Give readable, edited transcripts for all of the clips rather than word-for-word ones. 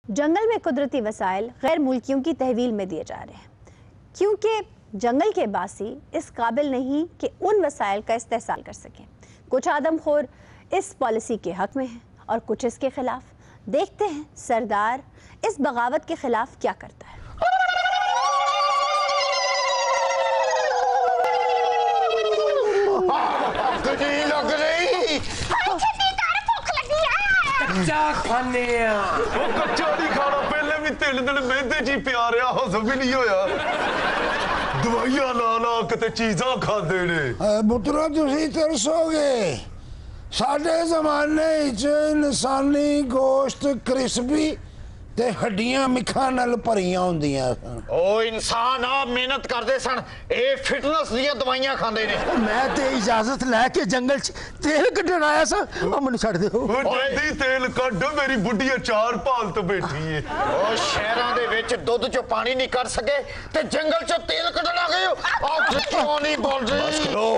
जंगल में कुदरती वसाइल गैर मुल्कियों की तहवील में दिए जा रहे हैं क्योंकि जंगल के बासी इस काबिल नहीं कि उन वसाइल का इस्तेहसाल कर सकें। कुछ आदमखोर इस पॉलिसी के हक में हैं और कुछ इसके खिलाफ। देखते हैं सरदार इस बगावत के खिलाफ क्या करता है। लग रही कच्चा खाने कच्चा नहीं खाना, पहले भी 3 दिन मेहंदे जी प्या रहा, हजम भी नहीं होया। दवाइयां ला ला के चीजा खाते ने। पुत्रो तुसी तरसोगे। साडे जमाने इंसानी गोश्त क्रिस्पी ते हड्डियां मिखा नाल भरियां हुंदियां सन। ओ इंसान आ मेहनत करदे सन, ए फिटनेस दी दवाइयां खांदे ने। मैं ते इजाजत लेके जंगल च तेल कढण आया सा, मैनू छड़ दे। जल्दी तेल कढ, मेरी बुढ़ी चार पालत बैठी है। ओ शहरां दे विच दुध चो पानी नहीं कढ सके ते जंगल चो तेल कढण आ गए हो। आ क्यों नहीं बोल रही? बस करो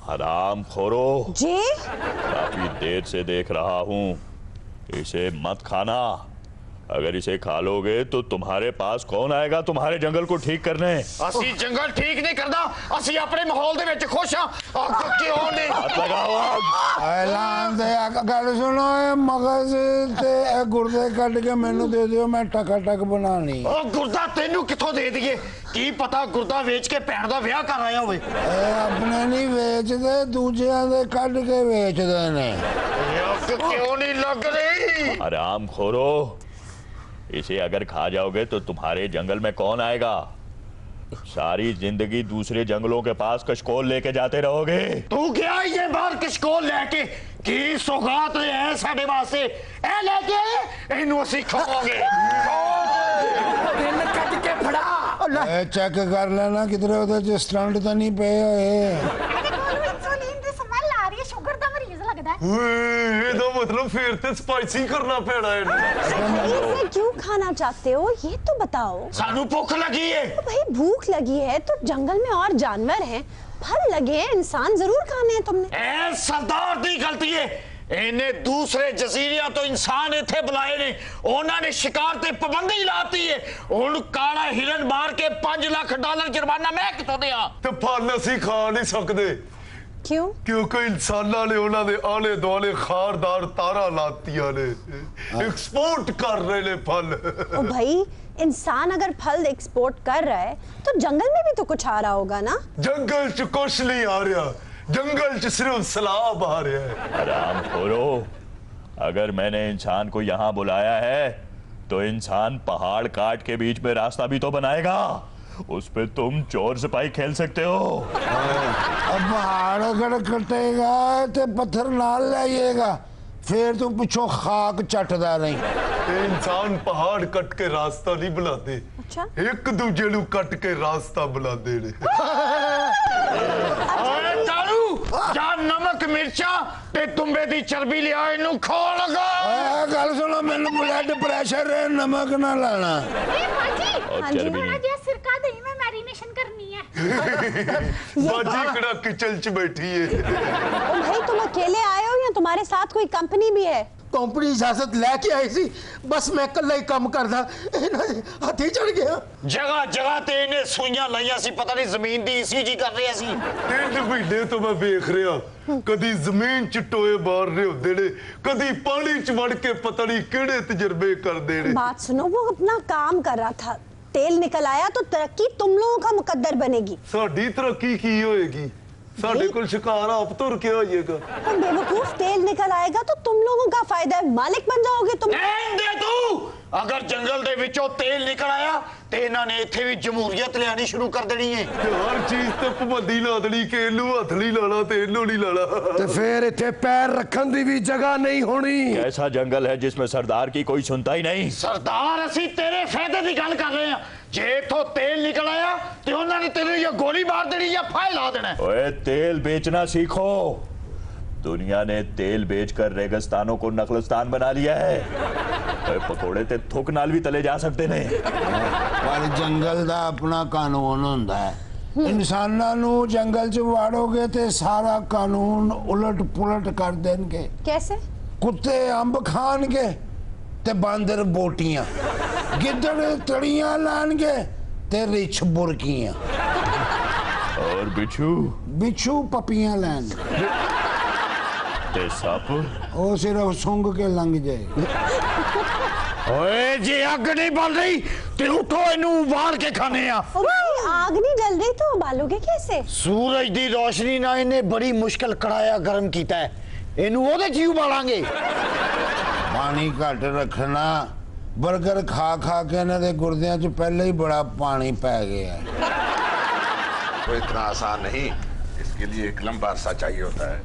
हराम खोरो जी काफी देर से देख रहा हूँ, इसे मत खाना। अगर इसे खा लोगे तो तुम्हारे पास कौन आएगा तुम्हारे जंगल को ठीक करने? असी जंगल ठीक नहीं करना, असी अपने माहौल दे विच खुश हां। क्यों नहीं? हाथ लगाओ आग। ऐलान दे गल सुनो, मगज ते गुर्दे कट के मैनू दे दियो, मैं टक बनानी। ओ गुर्दा तेनू किथों दे दिए? की पता गुर्दा वेच के भैन दा विआह कर आया होवे। अपने नहीं वेचदे, दूजियां दे कट के वेचदे ने। क्यों नहीं लग रही? हराम खोरो, इसे अगर खा जाओगे तो तुम्हारे जंगल में कौन आएगा? सारी जिंदगी दूसरे जंगलों के पास कशकोल लेके जाते रहोगे। तू क्या ये बार कशकोल लेके की सौगात ले है साडे वास्ते? ए लेके इनू असी खाओगे। दिन कट के फड़ा। चेक कर लेना किधरे उधर च स्टंट तो नहीं पे होए। मतलब फिर ते स्पाइसी करना पैना है। इसे क्यों खाना चाहते हो ये तो बताओ। सानू भूख लगी है। तो भाई भूख लगी है तो जंगल में और जानवर हैं, फल लगे हैं, इंसान जरूर खाने हैं तुमने। ए सरदार दी गलती है। इन्हें दूसरे जजीरिया तो इंसान इथे बुलाए ने, उन्होंने शिकार ते पाबंदी लाती है। हुण काला हिरन मार के $5 लाख जुर्माना मैं किथों दियां? ते फल असी खा नहीं सकदे। क्यों? क्योंकि इंसाना ने उन्होंने आले दुआले खारदार तारा लातियां ने, एक्सपोर्ट कर रहे ने फल। ओ भाई इंसान अगर फल एक्सपोर्ट कर रहा है तो जंगल में भी तो कुछ आ रहा होगा ना? जंगल च कुछ नहीं आ रहा, जंगल च सिर्फ सलाब आ रहा है। हराम खोरो, अगर मैंने इंसान को यहाँ बुलाया है तो इंसान पहाड़ काट के बीच में रास्ता भी तो बनाएगा। उस पे तुम चोर सिपाही खेल सकते हो। अब पहाड़ अगर कटेगा तो पत्थर नाल लाइएगा, फिर तुम पिछों खाक चटदा नहीं। इंसान पहाड़ कट के रास्ता नहीं बुलाते। अच्छा? एक दूजे नू कट के रास्ता बुलाते ने। जा नमक मिर्चा ते तुम्बे दी चर्बी लिया, इनू खा लगा। गल सुनो, मैनू ब्लड प्रेशर है, नमक ना लाना। और चर्बी नहीं। सिरका दही में मैरिनेशन करनी है। बाजी कड़ा किचन च बैठी है। ओ भाई तुम अकेले आए हो या तुम्हारे साथ कोई कंपनी भी है? कंपनी इजाजत लेके आई सी, बस मैं कल्ला ही काम करदा, हाथी चढ़ गया। जगह जगह ते इन्हें सुइयां लाइयां सी, पता नहीं जमीन दी ईसीजी कर रहे सी। 3 महीने तो मैं देख रहा, कदी जमीन च टोए मार रहे होंदे ने, कदी पानी च वड़ के पता नहीं केड़े तजर्बे करदे ने। बात सुनो, वो अपना काम कर रहा था, तेल निकल आया तो तरक्की तुम लोगों का मुकद्दर बनेगी। साडी तरक्की की होएगी? साडे कोल शिकार आप तुर के होइएगा। तो बेवकूफ, तेल निकल आएगा तो तुम लोगों का फायदा है, मालिक बन जाओगे तुम। दे तू, अगर जंगल दे विचों तेल निकल आया ते इन्हां ने इत्थे भी जमहूरियत लियानी शुरू कर देनी है। हर चीज ते पाबंदी ला देनी कि इनू हथ नहीं लाना ते इनू नहीं लाना। ते फिर इत्थे पैर रखन दी भी जगह नहीं होनी। ऐसा जंगल है जिसमें सरदार की कोई सुनता ही नहीं। सरदार असी तेरे फायदे की गल कर रहे हैं। जे इथों तेल निकल आया ते उन्हां ने तेरे या गोली मार देनी या फाहे ला देना। ओए तेल बेचना सीखो। दुनिया ने तेल बेचकर रेगिस्तानों को नकलस्तान बना लिया है। ओए पकोड़े ते थुक नाल भी तले जा सकते ने। पर जंगल दा अपना कानून हुंदा है। इंसानां नू जंगल च वाड़ोगे ते सारा कानून उलट पुलट कर देंगे। कैसे? कुत्ते अंब खानगे ते बांदर बोटियां, गिद्धड़ तड़ियां लानगे ते रिछ बुरकियां, और बिच्छू बिच्छू पपियां लैन ते सप वो सिर्फ सूंघ के लंघ जाए। ओए जी अग नहीं बल रही ते उठो इनू उबाल के खाने आ। ओ भाई आग नहीं जल रही तो उबालोगे कैसे? सूरज दी रोशनी ना इन्हें बड़ी मुश्किल कढ़ाया गर्म कीता है, इनू ओदे च ही उबालांगे। पानी घट रखना, बर्गर खा खा के इन्हां दे गुर्दियां च पहले ही बड़ा पानी पै गया है। वो इतना आसान नहीं, इसके लिए एक लंबा अरसा चाहिए होता है।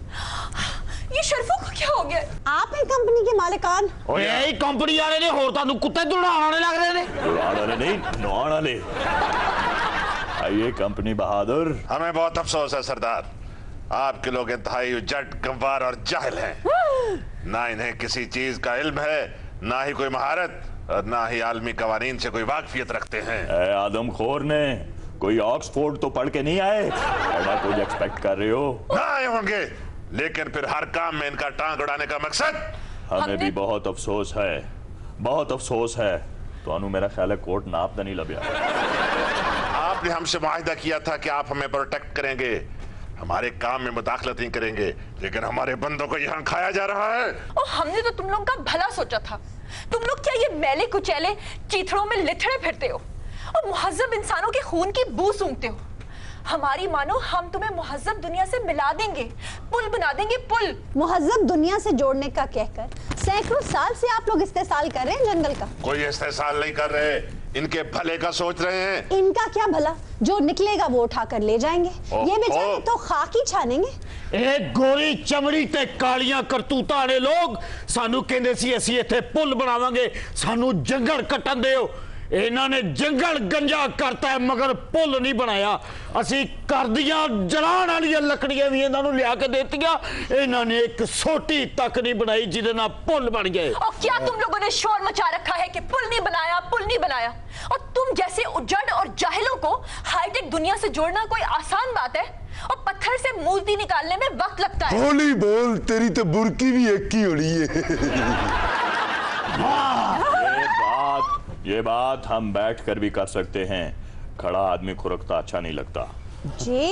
ये शर्फों को क्या हो गया? आप हैं कंपनी के मालिकान? ओए यही कंपनी वाले ने होर तानू कुत्ते दुड़ाने लग रहे ने। दुड़ाने नहीं, नौआने ले। आइए कंपनी बहादुर। हमें बहुत अफसोस है सरदार, आपके लोग इंतहाई उजट, गंवार और जाहिल हैं। ना इन्हें किसी चीज का इल्म है, ना ही कोई महारत, और ना ही आलमी कवानीन से कोई वाकफियत रखते हैं। ए आदमखोर ने कोई ऑक्सफोर्ड तो पढ़ के नहीं आए, ऐसा कुछ एक्सपेक्ट कर रहे हो? ना आए होंगे, लेकिन फिर हर काम में इनका टांग उड़ाने का मकसद। हमें भी बहुत अफसोस है, बहुत अफसोस है। तो अनु मेरा ख्याल है कोर्ट नाप नहीं लबिया। आपने हमसे वायदा किया था कि आप हमें प्रोटेक्ट करेंगे, हमारे काम में मुदाखलत नहीं करेंगे, लेकिन हमारे बंदों को यहाँ खाया जा रहा है। और हमने तो तुम लोग का भला सोचा था। तुम लोग क्या ये मैले कुचैले चीथड़ों में लिथड़े फिरते हो और मुहज्जब इंसानों के खून की बू सूंघते हो? हमारी मानो हम तुम्हें मुहज्जब दुनिया से मिला देंगे, पुल बना देंगे, पुल। मुहज्जब दुनिया से जोड़ने का कहकर सैकड़ों साल से आप लोग इस्तेसाल कर रहे हैं जंगल का। कोई इस्तेसाल नहीं कर रहे, इनके भले का सोच रहे हैं। इनका क्या भला, जो निकलेगा वो उठा कर ले जाएंगे। ये बेचारे तो खाक ही छानेंगे। एक गोरी चमड़ी ते कालियां करतूतां ने लोग सानू कहंदे सी असीं इत्थे पुल बनावांगे, सानू जंगल कट्टन दिओ। इन्हां ने जंगल गंजा करता है मगर पुल नहीं बनाया। असीं घर दियां जलाण वालियां लकड़ियां भी इन्हां नूं लिया के देतियां, इन्हां ने एक सोटी तक नहीं बनाई जिहदे नाल पुल बन गए। और क्या तुम लोगों ने शोर मचा रखा है कि पुल नहीं बनाया, पुल नहीं बनाया? और तुम जैसे उजड़ और जाहिलों को हाईटेक दुनिया से जोड़ना कोई आसान बात है? और पत्थर से मूर्ति निकालने में वक्त लगता है। होली बोल, तेरी तो बुरकी भी एक ही होली है। ये बात हम बैठ कर भी कर सकते हैं, खड़ा आदमी खुरकता अच्छा नहीं लगता। जी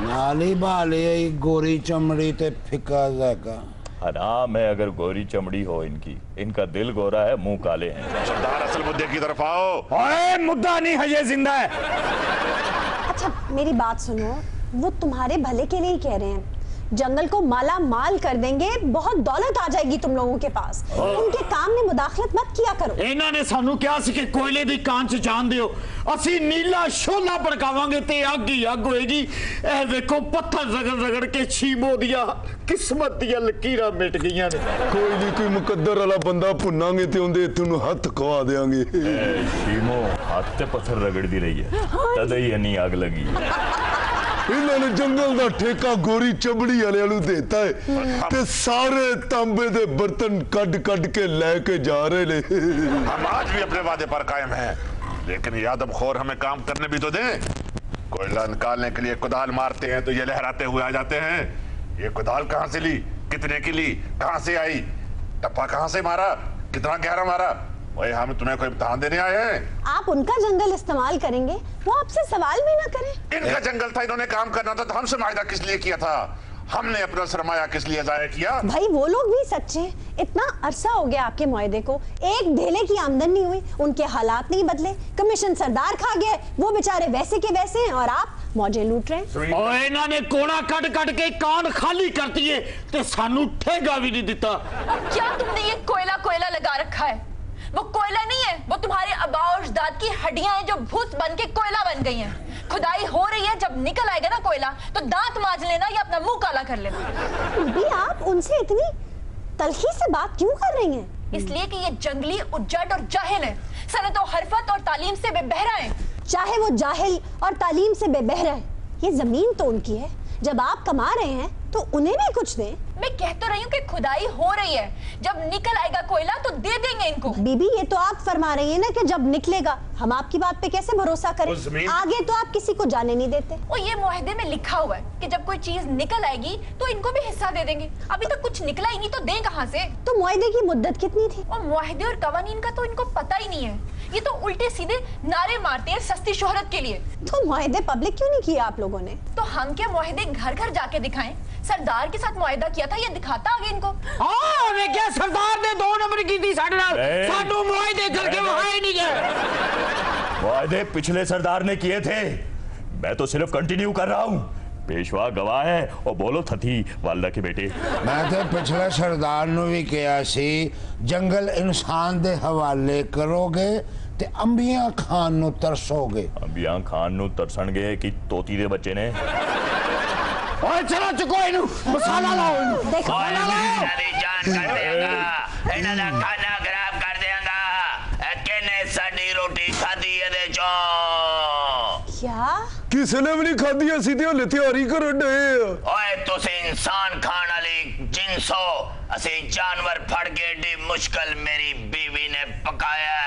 नाली बाले गोरी चमड़ी ते फिका जाका। हराम है अगर गोरी चमड़ी हो इनकी, इनका दिल गोरा है, मुंह काले हैं। सरदार असल मुद्दे की तरफ आओ। ओए मुद्दा नहीं हजे जिंदा है। अच्छा मेरी बात सुनो, वो तुम्हारे भले के लिए ही कह रहे हैं। जंगल को माला माल कर देंगे, बहुत दौलत आ जाएगी तुम लोगों के पास। उनके काम में मुदाखलत मत किया करो। इन्हां ने सानू क्या सी कि कोयले दी कान च जान दियो, असीं नीला शोला भड़कावांगे ते अग ही अग होएगी। ए देखो पत्थर रगड़ रगड़ के छीमो दिया किस्मत दियां लकीरां मिट गईयां ने। कोई नहीं, कोई मुकद्दर वाला बंदा भुनांगे ते उंदे इत्थों हथ खवा देंगे। शीमो हाथ ते पत्थर रगड़ दी रही है, तद ही इन्नी आग लगी। इन्होंने जंगल का ठेका गोरी चमड़ी वाले नूं देता है ते सारे तांबे दे बर्तन कट कट के लेके जा रहे ने। हम आज भी अपने वादे पर कायम हैं, लेकिन ये आदमखोर हमें काम करने भी तो दें। कोयला निकालने के लिए कुदाल मारते हैं तो ये लहराते हुए आ जाते हैं। ये कुदाल कहाँ से ली, कितने की ली, कहाँ से आई, टप्पा कहाँ से मारा, कितना गहरा मारा? वही हम तुम्हें कोई इम्तिहान देने आए हैं। आप उनका जंगल इस्तेमाल करेंगे, वो आपसे सवाल भी ना करें। इनका जंगल था, इन्होंने काम करना था, तो हमसे मायदा किस लिए किया था? हमने अपना सरमाया किस लिए जाया किया? भाई वो लोग भी सच्चे हैं। इतना अरसा हो गया आपके मुआहदे को, एक ढेले की आमदन नहीं हुई, उनके हालात नहीं बदले, कमीशन सरदार खा गए, वो बेचारे वैसे के वैसे हैं और आप मौजे लूट रहे हैं। और इन्हां ने कोना कट कट के कान खाली कर दिए ते सानू ठेगा भी नहीं दिता। क्या तुमने ये कोयला कोयला लगा रखा है? वो कोयला नहीं है, वो तुम्हारे आबा और अजदाद की हड्डियां हैं जो भूत बन के कोयला बन गई हैं। खुदाई हो रही है, जब निकल आएगा ना कोयला तो दांत मांज लेना या अपना मुंह काला कर लेना। भी आप उनसे इतनी तलखी से बात क्यों कर रही हैं? इसलिए कि ये जंगली उज्जट और जाहिल है, सनत और हरफत और तालीम से बेबहरा है। चाहे वो जाहिल और तालीम से बेबहरा है, ये जमीन तो उनकी है, जब आप कमा रहे हैं तो उन्हें भी कुछ दें। मैं कह तो रही हूँ कि खुदाई हो रही है, जब निकल आएगा कोयला तो दे देंगे इनको। बीबी ये तो आप फरमा रही है ना कि जब निकलेगा, हम आपकी बात पे कैसे भरोसा करें? आगे तो आप किसी को जाने नहीं देते। और ये मुआहदे में लिखा हुआ है कि जब कोई चीज निकल आएगी तो इनको भी हिस्सा दे देंगे। अभी तक कुछ निकला ही नहीं तो दें कहाँ से? तो मुआहदे की मुद्दत कितनी थी? और मुआहदे और कवानीन का तो इनको पता ही नहीं है, ये तो उल्टे सीधे नारे मारते हैं सस्ती शोहरत के लिए। तो मुआहदे पब्लिक क्यों नहीं किए आप लोगों ने? तो हम क्या मुआहदे घर घर जाके दिखाएं? सरदार के साथ मुआहदा किया था, ये दिखाता आगे इनको। क्या सरदार ने 2 नंबर की थी साढ़े नाल, साडू मुआहदे करके वहां ही नहीं गए। मुआहदे पिछले सरदार ने किए थे, मैं तो सिर्फ कंटिन्यू कर रहा हूँ। पेशवा गवाह है और बोलो थी वालदा के बेटे। मैं तो पिछले सरदार ਨੂੰ ਵੀ ਕਿਹਾ ਸੀ जंगल इंसान दे हवाले करोगे ते अंबिया खान ਨੂੰ तरसोगे। अंबिया खान ਨੂੰ तरसणगे कि तोती दे बच्चे ने। ओए चलो चुको इनु मसाला लाओ इनु। देखो जान कर देगा, इन्हां दा खाना खराब कर देगा। किने साडी रोटी खादी एदे चो? क्या? किसी ने भी नहीं खादी, असी ते हले तैयारी करन डे। ओए तुसी इंसान खान वाली जिन्स हो, असी जानवर फड़ के डी मुश्किल मेरी बीवी ने पकाया।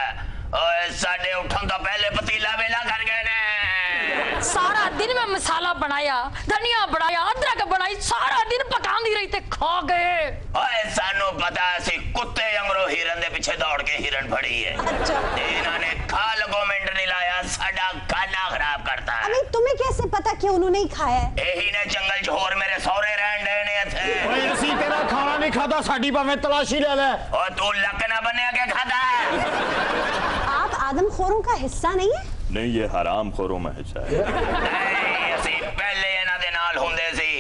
ओए साडे उठन तो पहले पतीला वेला कर गए ने। सारा दिन में मसाला बनाया, धनिया बनाया, अदरक बनाई, सारा दिन पकांदी रही थे, खा गए। ओए सानू पता सी कुत्ते अंगरो हिरन दे पीछे दौड़ के हिरन फड़ी है। अच्छा। इन्होंने खाल गवर्नमेंट नहीं लाया, साडा खाना खराब करता है। अभी तुम्हें कैसे पता कि उन्होंने ही खाया है? यही ने जंगल च होर मेरे सौरे रहन डे ने इथे। ओए असी तेरा खाना नहीं खाता, साडी भाਵੇਂ तलाशी ले ले। और तू लक ना बनया के खाता है? आप आदमखोरों का हिस्सा नहीं है? नहीं, ये हराम खोरों में हिस्सा है। नहीं, असी पहले इन्हां दे नाल हुंदे सी,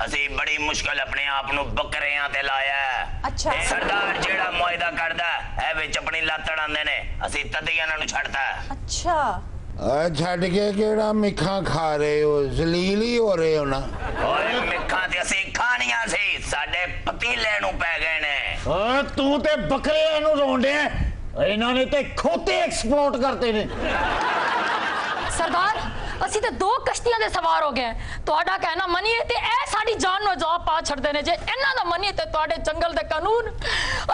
असी बड़ी मुश्किल अपने आप नु बकरियां ते लाया। अच्छा। सरदार जेड़ा मुआहदा करदा है विच अपनी लत्त अड़ांदे ने, असी तदियां नां नु छड़दा। अच्छा। छड़ के केड़ा मिखा खा रहे हो, जलील ही हो रहे हो ना। ओए मिखा ते असी खानियां सी, साडे पतीले नु पै गए ने। ओए तू ते बकरे नु रोंडे, इन्हां ने ते खोते एक्सपोर्ट करते ने। सरदार ਅਸੀਂ ਤੇ 2 ਕਸ਼ਤੀਆਂ ਦੇ ਸਵਾਰ ਹੋ ਗਏ, ਤੁਹਾਡਾ ਕਹਿਣਾ ਮੰਨੀਏ ਤੇ ਇਹ ਸਾਡੀ ਜਾਨ ਨੂੰ ਜਵਾਬ ਪਾ ਛੱਡਦੇ ਨੇ। ਜੇ ਇਹਨਾਂ ਦਾ ਮੰਨੀਏ ਤੇ ਤੁਹਾਡੇ ਜੰਗਲ ਦੇ ਕਾਨੂੰਨ,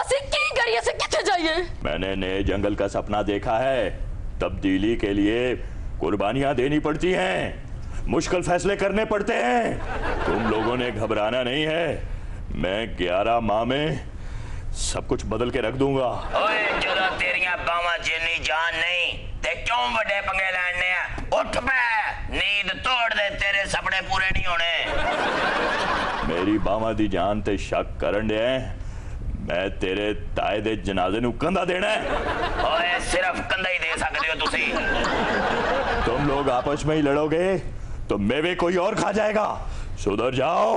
ਅਸੀਂ ਕੀ ਕਰੀਏ, ਅਸੀਂ ਕਿੱਥੇ ਜਾਈਏ? मैंने नए जंगल का सपना देखा है। तब्दीली के लिए कुर्बानियां देनी पड़ती हैं, मुश्किल फैसले करने पड़ते हैं। तुम लोगों ने घबराना नहीं है, मैं 11 माह में सब कुछ बदल के रख दूंगा। ओए जरा तेरियां बावां जिन्नी जान नहीं ते क्यों बड़े पंगे लैने? उठ पे, नींद तोड़ दे, तेरे सपने पूरे नहीं होने। मेरी बावां दी जान ते शक करन दे, मैं तेरे ताए दे जनाजे नु कंधा देना है। ओए सिर्फ कंधा ही दे सकते हो तुसी। तुम लोग आपस में ही लड़ोगे तो मेवे कोई और खा जाएगा। सुधर जाओ,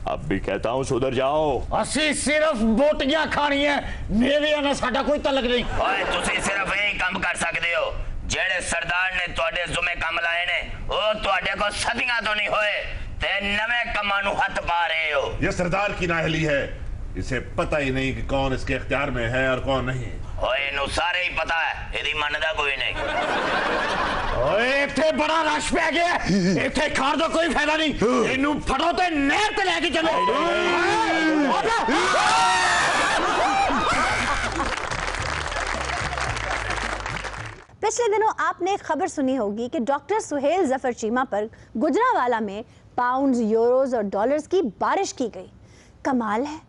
अब भी कहता हूँ सुधर जाओ। असी सिर्फ बोटियां खानी है, मेवे ना साडा कोई तलक नहीं। ओए तुसी सिर्फ यही काम कर सकते हो जेड़े सरदार ने तुहाडे जुमे काम लाए ने, ओ तुहाडे को सदियां तो नहीं होए ते नवे कमां नु हथ पा रहे हो। ये सरदार की नाअहली है, इसे पता ही नहीं कि कौन इसके इख्तियार में है और कौन नहीं। ओए इनू सारे ही पता है, यदि मनदा कोई नहीं। ओए इत्थे बड़ा रश पै गया, इत्थे खाण दा कोई फायदा नहीं। इनू फड़ो ते नहर ते लेके चलो। पिछले दिनों आपने एक खबर सुनी होगी कि डॉक्टर सुहेल जफर चीमा पर गुजरांवाला में पाउंड्स, यूरोज और डॉलर्स की बारिश की गई। कमाल है,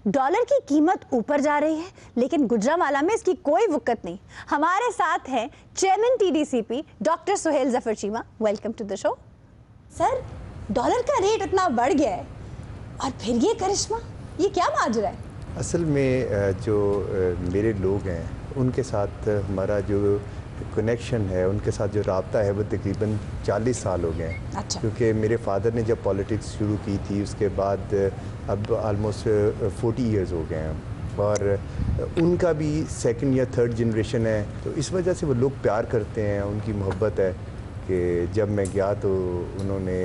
डॉलर की कीमत ऊपर जा रही है लेकिन गुजरांवाला में इसकी कोई वक़्त नहीं। हमारे साथ हैं chairman TDCP doctor Suhail Zafar Cheema. Welcome to the show. Sir, dollar का रेट इतना बढ़ गया है और फिर ये करिश्मा, ये क्या माजरा है? असल में जो मेरे लोग हैं उनके साथ हमारा जो कनेक्शन है, उनके साथ जो राब्ता है वो तकरीबन 40 साल हो गए हैं। अच्छा। क्योंकि मेरे फादर ने जब पॉलिटिक्स शुरू की थी उसके बाद अब ऑलमोस्ट 40 इयर्स हो गए हैं और उनका भी 2nd या 3rd जनरेशन है। तो इस वजह से वो लोग प्यार करते हैं, उनकी मोहब्बत है कि जब मैं गया तो उन्होंने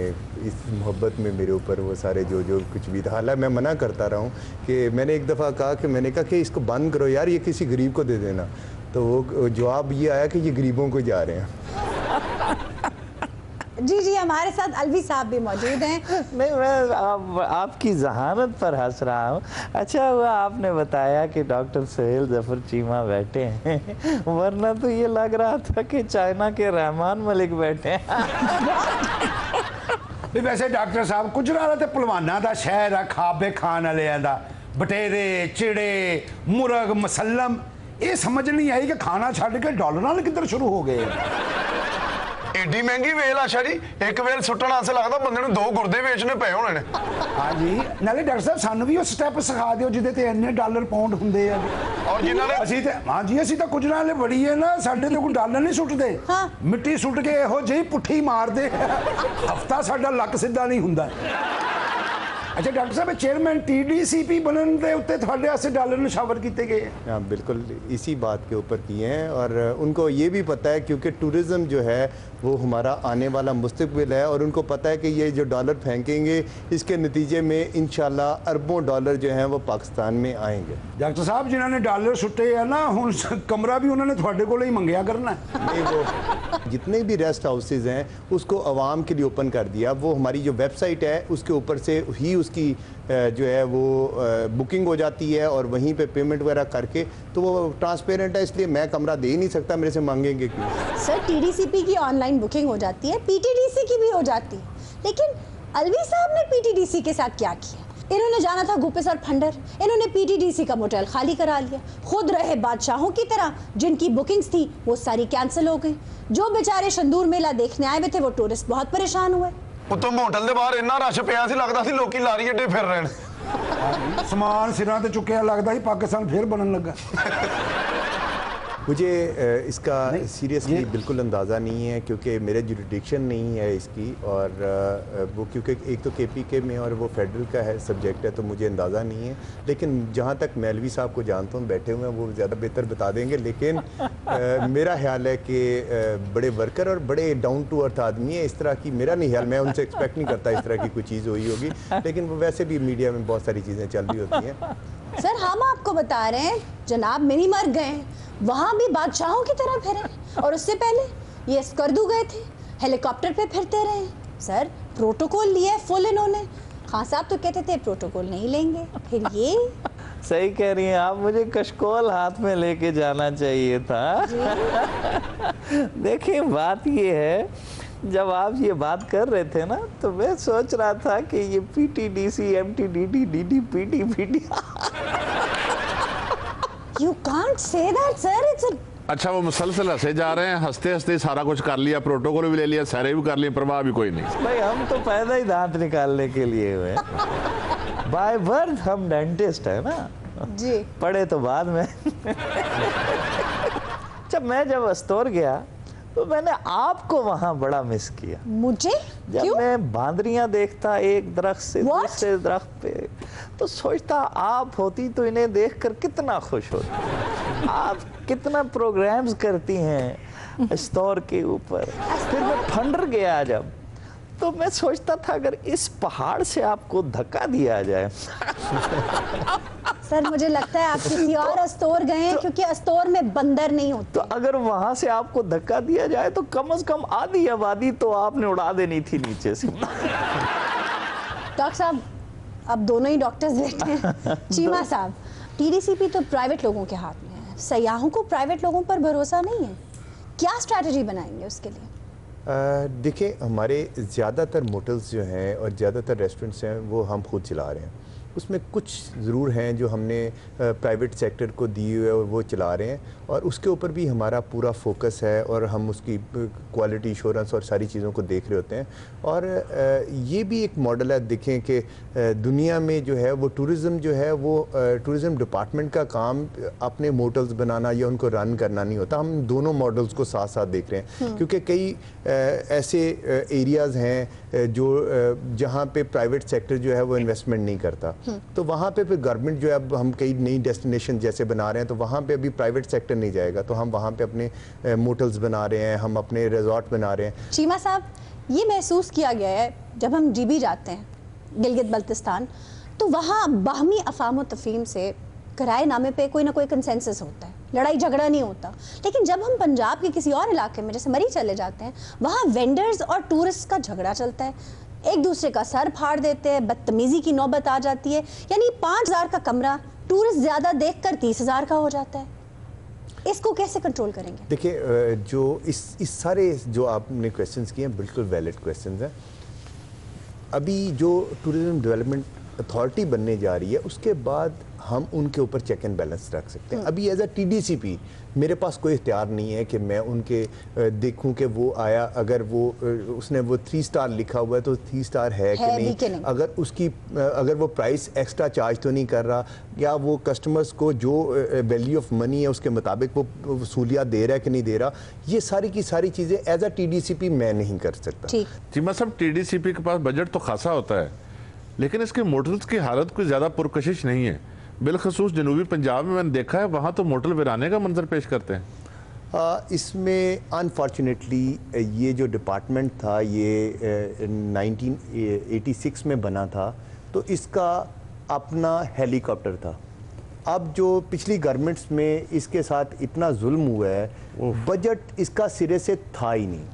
इस मोहब्बत में मेरे ऊपर वो सारे जो कुछ भी था। हालांकि मैं मना करता रहा हूँ कि मैंने एक दफ़ा कहा कि मैंने कहा कि इसको बंद करो यार, ये किसी गरीब को दे देना, तो वो जवाब ये आया कि ये गरीबों को जा रहे हैं। जी जी, हमारे साथ अलवी साहब भी मौजूद हैं। नहीं, मैं आपकी जहानत पर हंस रहा हूँ। अच्छा हुआ आपने बताया कि डॉक्टर सुहेल जफर चीमा बैठे हैं, वरना तो ये लग रहा था कि चाइना के रहमान मलिक बैठे हैं। भी वैसे डॉक्टर साहब गुजरात ते पहलवाना दा शहर है, खाबे खान वालियां दा बटेरे चिड़े मुर्ग मसलम, ये समझ नहीं आई कि खाना छड़ के डॉलर नाल किधर शुरू हो गए। एडी महंगी वेल आशा जी, एक वेल सुट्टण आसे लगदा बंदे नूं 2 गुर्दे वेचने पे होने ने। हाँ जी, नाले डॉक्टर साहब सानू भी वो स्टेप सिखा दिओ जिहदे ते इन्ने डॉलर पाउंड हुंदे आ। और जिन्हां ने ਅਸੀਂ ਤੇ ਹਾਂ ਜੀ, ਅਸੀਂ ਤਾਂ ਗੁਜਰਾਂ ਵਾਲੇ ਬੜੀ ਹੈ ਨਾ, ਸਾਡੇ ਤੇ ਕੋਈ ਡਾਲਰ ਨਹੀਂ ਸੁੱਟਦੇ। ਹਾਂ, ਮਿੱਟੀ ਸੁੱਟ ਕੇ ਇਹੋ ਜਿਹੀ ਪੁੱਠੀ ਮਾਰਦੇ, ਹਫਤਾ ਸਾਡਾ ਲੱਕ ਸਿੱਧਾ ਨਹੀਂ ਹੁੰਦਾ। अच्छा डॉक्टर साहब, चेयरमैन TDCP बनने के उत्ते थोड़े वास्ते डॉलर निशावर किए गए हैं। हाँ बिल्कुल, इसी बात के ऊपर किए हैं और उनको ये भी पता है क्योंकि टूरिज़्म जो है वो हमारा आने वाला मुस्तकबिल है और उनको पता है कि ये जो डॉलर फेंकेंगे इसके नतीजे में इंशाल्लाह अरबों डॉलर जो हैं वो पाकिस्तान में आएंगे। डॉक्टर साहब, जिन्होंने डॉलर सुट्टे है ना, हुण कमरा भी उन्होंने थोड़े को ही मंगया करना। नहीं, वो जितने भी रेस्ट हाउसेज हैं उसको आवाम के लिए ओपन कर दिया। वो हमारी जो वेबसाइट है उसके ऊपर से ही उसकी जो है वो बुकिंग हो जाती है और वहीं पे पेमेंट वगैरह करके, तो वो ट्रांसपेरेंट है, इसलिए मैं कमरा दे ही नहीं सकता, मेरे से मांगेंगे क्यों। सर TDCP की ऑनलाइन बुकिंग हो जाती है, PTDC की भी हो जाती है, लेकिन अलवी साहब ने PTDC के साथ क्या किया? इन्होंने जाना था गुप्पेस और फंडर, इन्होंने PTDC का मोटेल खाली करा लिया। खुद रहे बादशाहों की तरह, जिनकी बुकिंग्स थी वो सारी कैंसिल हो गई। जो बेचारे शंदूर मेला देखने आए हुए थे वो टूरिस्ट बहुत परेशान हुए। उतो होटल के बाहर इन्ना रश पिया सी, लगदा सी लोकी लारी अड्डे फिर रहे हैं। समान सिरां ते चुक्या, लगदा ही पाकिस्तान फिर बनन लगा। मुझे इसका सीरियसली बिल्कुल अंदाज़ा नहीं है क्योंकि मेरे जुरिडिक्शन नहीं है इसकी, और वो क्योंकि एक तो KPK में और वो फेडरल का है सब्जेक्ट है, तो मुझे अंदाज़ा नहीं है। लेकिन जहाँ तक मौलवी साहब को जानता हूँ बैठे हुए हैं, वो ज़्यादा बेहतर बता देंगे। लेकिन मेरा ख्याल है कि बड़े वर्कर और बड़े डाउन टू अर्थ आदमी है, इस तरह की मेरा नहीं ख्याल, मैं उनसे एक्सपेक्ट नहीं करता इस तरह की कोई चीज़ हुई होगी। लेकिन वो वैसे भी मीडिया में बहुत सारी चीज़ें चल रही होती हैं। सर हम आपको बता रहे हैं, जनाब मिनी मर गए, वहाँ भी बादशाहों की तरह फिरे, और उससे पहले ये स्कर्दू गए थे, हेलीकॉप्टर पे फिरते रहे। सर प्रोटोकॉल लिया है फुल इन्होंने। खान साहब तो कहते थे प्रोटोकॉल नहीं लेंगे, फिर ये सही कह रही हैं आप, मुझे कशकोल हाथ में लेके जाना चाहिए था। देखिए बात ये है, जब आप ये बात कर रहे थे ना, तो मैं सोच रहा था कि ये PTDC MTDD DDPD PD You can't say that, sir. It's a... अच्छा, वो मुसलसल हंसे जा रहे हैं, हंसते हंसते सारा कुछ कर लिया, प्रोटोकॉल भी ले लिया, सारे भी कर लिए, परवाह भी कोई नहीं। भाई हम तो पैदा ही दांत निकालने के लिए हुए। बाय बर्थ हम डेंटिस्ट है ना जी, पढ़े तो बाद में। जब अस्तौर गया तो मैंने आपको वहां बड़ा मिस किया। मुझे? जब क्यों? मैं बांदरियां देखता एक दरख्त से दूसरे दरख्त पे, तो सोचता आप होती तो इन्हें देखकर कितना खुश होती। आप कितना प्रोग्राम्स करती हैं अस्तौर के ऊपर। फिर मैं फंडर गया जब, तो मैं सोचता था अगर इस पहाड़ से आपको धक्का दिया जाए। सर मुझे लगता है आप किसी और अस्तौर गए हैं, क्योंकि अस्तौर में बंदर नहीं होते। तो अगर वहां से आपको धक्का दिया जाए तो कम से कम आधी आबादी तो आपने उड़ा देनी थी नीचे से। डॉक्टर साहब, अब दोनों ही डॉक्टर्स बैठे हैं। चीमा साहब, TDCP तो प्राइवेट लोगों के हाथ में है, सयाहों को प्राइवेट लोगों पर भरोसा नहीं है, क्या स्ट्रैटेजी बनाएंगे उसके लिए? देखिए, हमारे ज़्यादातर मोटल्स जो हैं और ज़्यादातर रेस्टोरेंट्स हैं वो हम खुद चला रहे हैं। उसमें कुछ ज़रूर हैं जो हमने प्राइवेट सेक्टर को दिए हुए और वो चला रहे हैं, और उसके ऊपर भी हमारा पूरा फोकस है और हम उसकी क्वालिटी इंश्योरेंस और सारी चीज़ों को देख रहे होते हैं। और ये भी एक मॉडल है, देखें कि दुनिया में जो है वो टूरिज़्म जो है वो टूरिज़्म डिपार्टमेंट का काम अपने मोटल्स बनाना या उनको रन करना नहीं होता। हम दोनों मॉडल्स को साथ साथ देख रहे हैं, क्योंकि कई ऐसे एरियाज़ हैं जो जहाँ पे प्राइवेट सेक्टर जो है वो इन्वेस्टमेंट नहीं करता, तो वहाँ पे फिर गवर्नमेंट जो है, अब हम कई नई डेस्टिनेशन जैसे बना रहे हैं, तो वहाँ पे अभी प्राइवेट सेक्टर नहीं जाएगा, तो हम वहाँ पे अपने मोटल्स बना रहे हैं, हम अपने रिजॉर्ट बना रहे हैं। चीमा साहब, ये महसूस किया गया है जब हम GB जाते हैं, गिलगित बल्तिस्तान, तो वहाँ बाहमी अफाम तफहीम से किराए नामे पे कोई ना कोई कंसेंसस होता है। लड़ाई झगड़ा नहीं होता। लेकिन जब हम पंजाब के किसी और इलाके में जैसे मरी चले जाते हैं, वहाँ वेंडर्स और टूरिस्ट का झगड़ा चलता है, एक दूसरे का सर फाड़ देते हैं, बदतमीजी की नौबत आ जाती है। यानी 5,000 का कमरा टूरिस्ट ज्यादा देखकर 30,000 का हो जाता है। इसको कैसे कंट्रोल करेंगे? देखिए, जो इस सारे जो आपने क्वेश्चंस किए हैं बिल्कुल वैलिड क्वेश्चंस हैं। अभी जो टूरिज्म डेवलपमेंट अथॉरिटी बनने जा रही है उसके बाद हम उनके ऊपर चेक एंड बैलेंस रख सकते हैं। अभी एज अ TDCP मेरे पास कोई इख्तियार नहीं है कि मैं उनके देखूं कि वो आया, अगर वो उसने वो 3 स्टार लिखा हुआ है तो 3 स्टार है कि नहीं, अगर वो प्राइस एक्स्ट्रा चार्ज तो नहीं कर रहा, या वो कस्टमर्स को जो वैल्यू ऑफ मनी है उसके मुताबिक वो वसूलियात दे रहा है कि नहीं दे रहा। ये सारी की सारी चीज़ें एज अ TDCP मैं नहीं कर सकता। चीमा साहब, TDCP के पास बजट तो खासा होता है, लेकिन इसके मोटर्स की हालत कोई ज़्यादा पुरकशिश नहीं है। बिलखसूस जनूबी पंजाब में मैंने देखा है, वहाँ तो मोटर वीराने का मंजर पेश करते हैं। इसमें अनफॉर्चुनेटली ये जो डिपार्टमेंट था ये 1986 में बना था, तो इसका अपना हेलीकॉप्टर था। अब जो पिछली गवर्नमेंट्स में इसके साथ इतना जुल्म हुआ है, बजट इसका सिरे से था ही नहीं।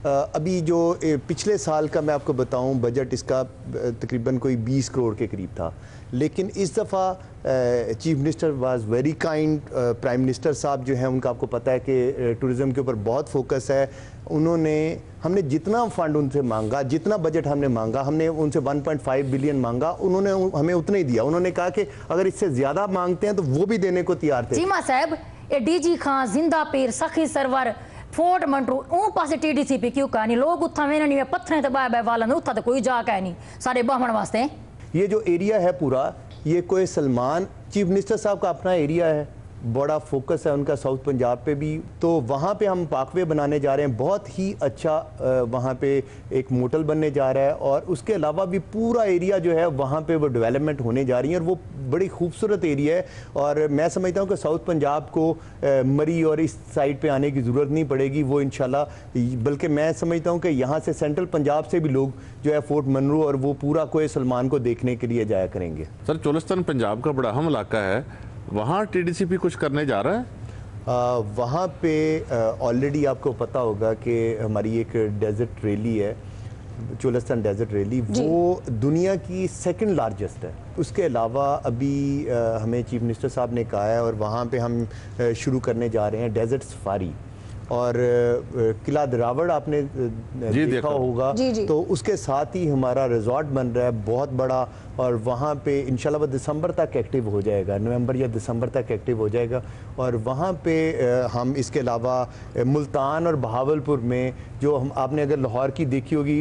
अभी जो पिछले साल का मैं आपको बताऊं, बजट इसका तकरीबन कोई 20 करोड़ के करीब था, लेकिन इस दफ़ा chief minister was very kind. Prime minister साहब जो हैं उनका आपको पता है कि टूरिज़म के ऊपर बहुत फोकस है। हमने जितना फंड उनसे मांगा, जितना बजट हमने मांगा, हमने उनसे 1.5 बिलियन मांगा, उन्होंने हमें उतना ही दिया। उन्होंने कहा कि अगर इससे ज़्यादा मांगते हैं तो वो भी देने को तैयार थे। चीमा साहब, ये DG खां, जिंदा पीर, सखी सरवर, फोर्ट मंटरू ओ पासे TDCP क्यों कहानी लोग उत्था वेने नहीं पत्थरें ते बाय बाय वालन उत्था तो कोई जा कह नहीं सारे बाहमण वास्ते। ये जो एरिया है पूरा, ये कोई सलमान चीफ मिनिस्टर साहब का अपना एरिया है, बड़ा फोकस है उनका साउथ पंजाब पे भी। तो वहाँ पे हम पाकवे बनाने जा रहे हैं, बहुत ही अच्छा वहाँ पे एक मोटल बनने जा रहा है, और उसके अलावा भी पूरा एरिया जो है वहाँ पे वो डेवलपमेंट होने जा रही है, और वो बड़ी खूबसूरत एरिया है। और मैं समझता हूँ कि साउथ पंजाब को मरी और इस साइड पे आने की ज़रूरत नहीं पड़ेगी, वो इंशाल्लाह। बल्कि मैं समझता हूँ कि यहाँ से सेंट्रल पंजाब से भी लोग जो है फोर्ट मनरू और वो पूरा कोई सलमान को देखने के लिए जाया करेंगे। सर, चोलिस्तान पंजाब का बड़ा अहम इलाका है, वहाँ TDCP कुछ करने जा रहा है? वहाँ पे ऑलरेडी आपको पता होगा कि हमारी एक डेजर्ट रैली है, चोलिस्तान डेजर्ट रैली, वो दुनिया की 2nd लार्जेस्ट है। उसके अलावा अभी हमें चीफ मिनिस्टर साहब ने कहा है, और वहाँ पे हम शुरू करने जा रहे हैं डेजर्ट सफारी। और किला दरावड़ आपने देखा होगा, तो उसके साथ ही हमारा रिजॉर्ट बन रहा है बहुत बड़ा, और वहाँ पे इंशाल्लाह वो दिसंबर तक एक्टिव हो जाएगा, नवंबर या दिसंबर तक एक्टिव हो जाएगा। और वहाँ पे हम इसके अलावा मुल्तान और बहावलपुर में जो हम आपने अगर लाहौर की देखी होगी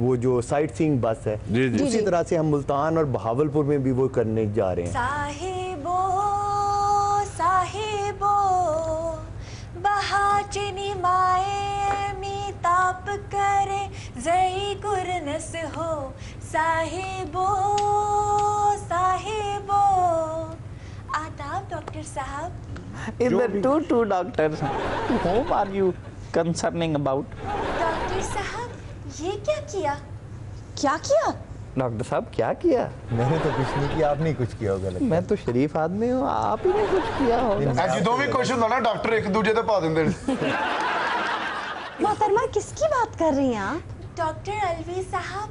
वो जो साइट सीइंग बस है, उसी तरह से हम मुल्तान और बहावलपुर में भी वो करने जा रहे हैं। साहिबो साहिबो बहाचनी माए मी ताप करे जई गुरनस हो साहिबो साहिबो। आदाब डॉक्टर साहब। In the two doctors, to whom are you concerning about? Doctor साहब, ये क्या किया? क्या किया? डॉक्टर साहब क्या किया? मैंने तो कुछ नहीं किया, आपने कुछ किया होगा। मैं तो शरीफ आदमी हूँ, आप ही ने कुछ किया होगा। जो भी कुछ होता ना डॉक्टर एक दूजे ते पा देंगे। मोहतरमा किसकी बात कर रही हैं आप? डॉक्टर अलवी साहब,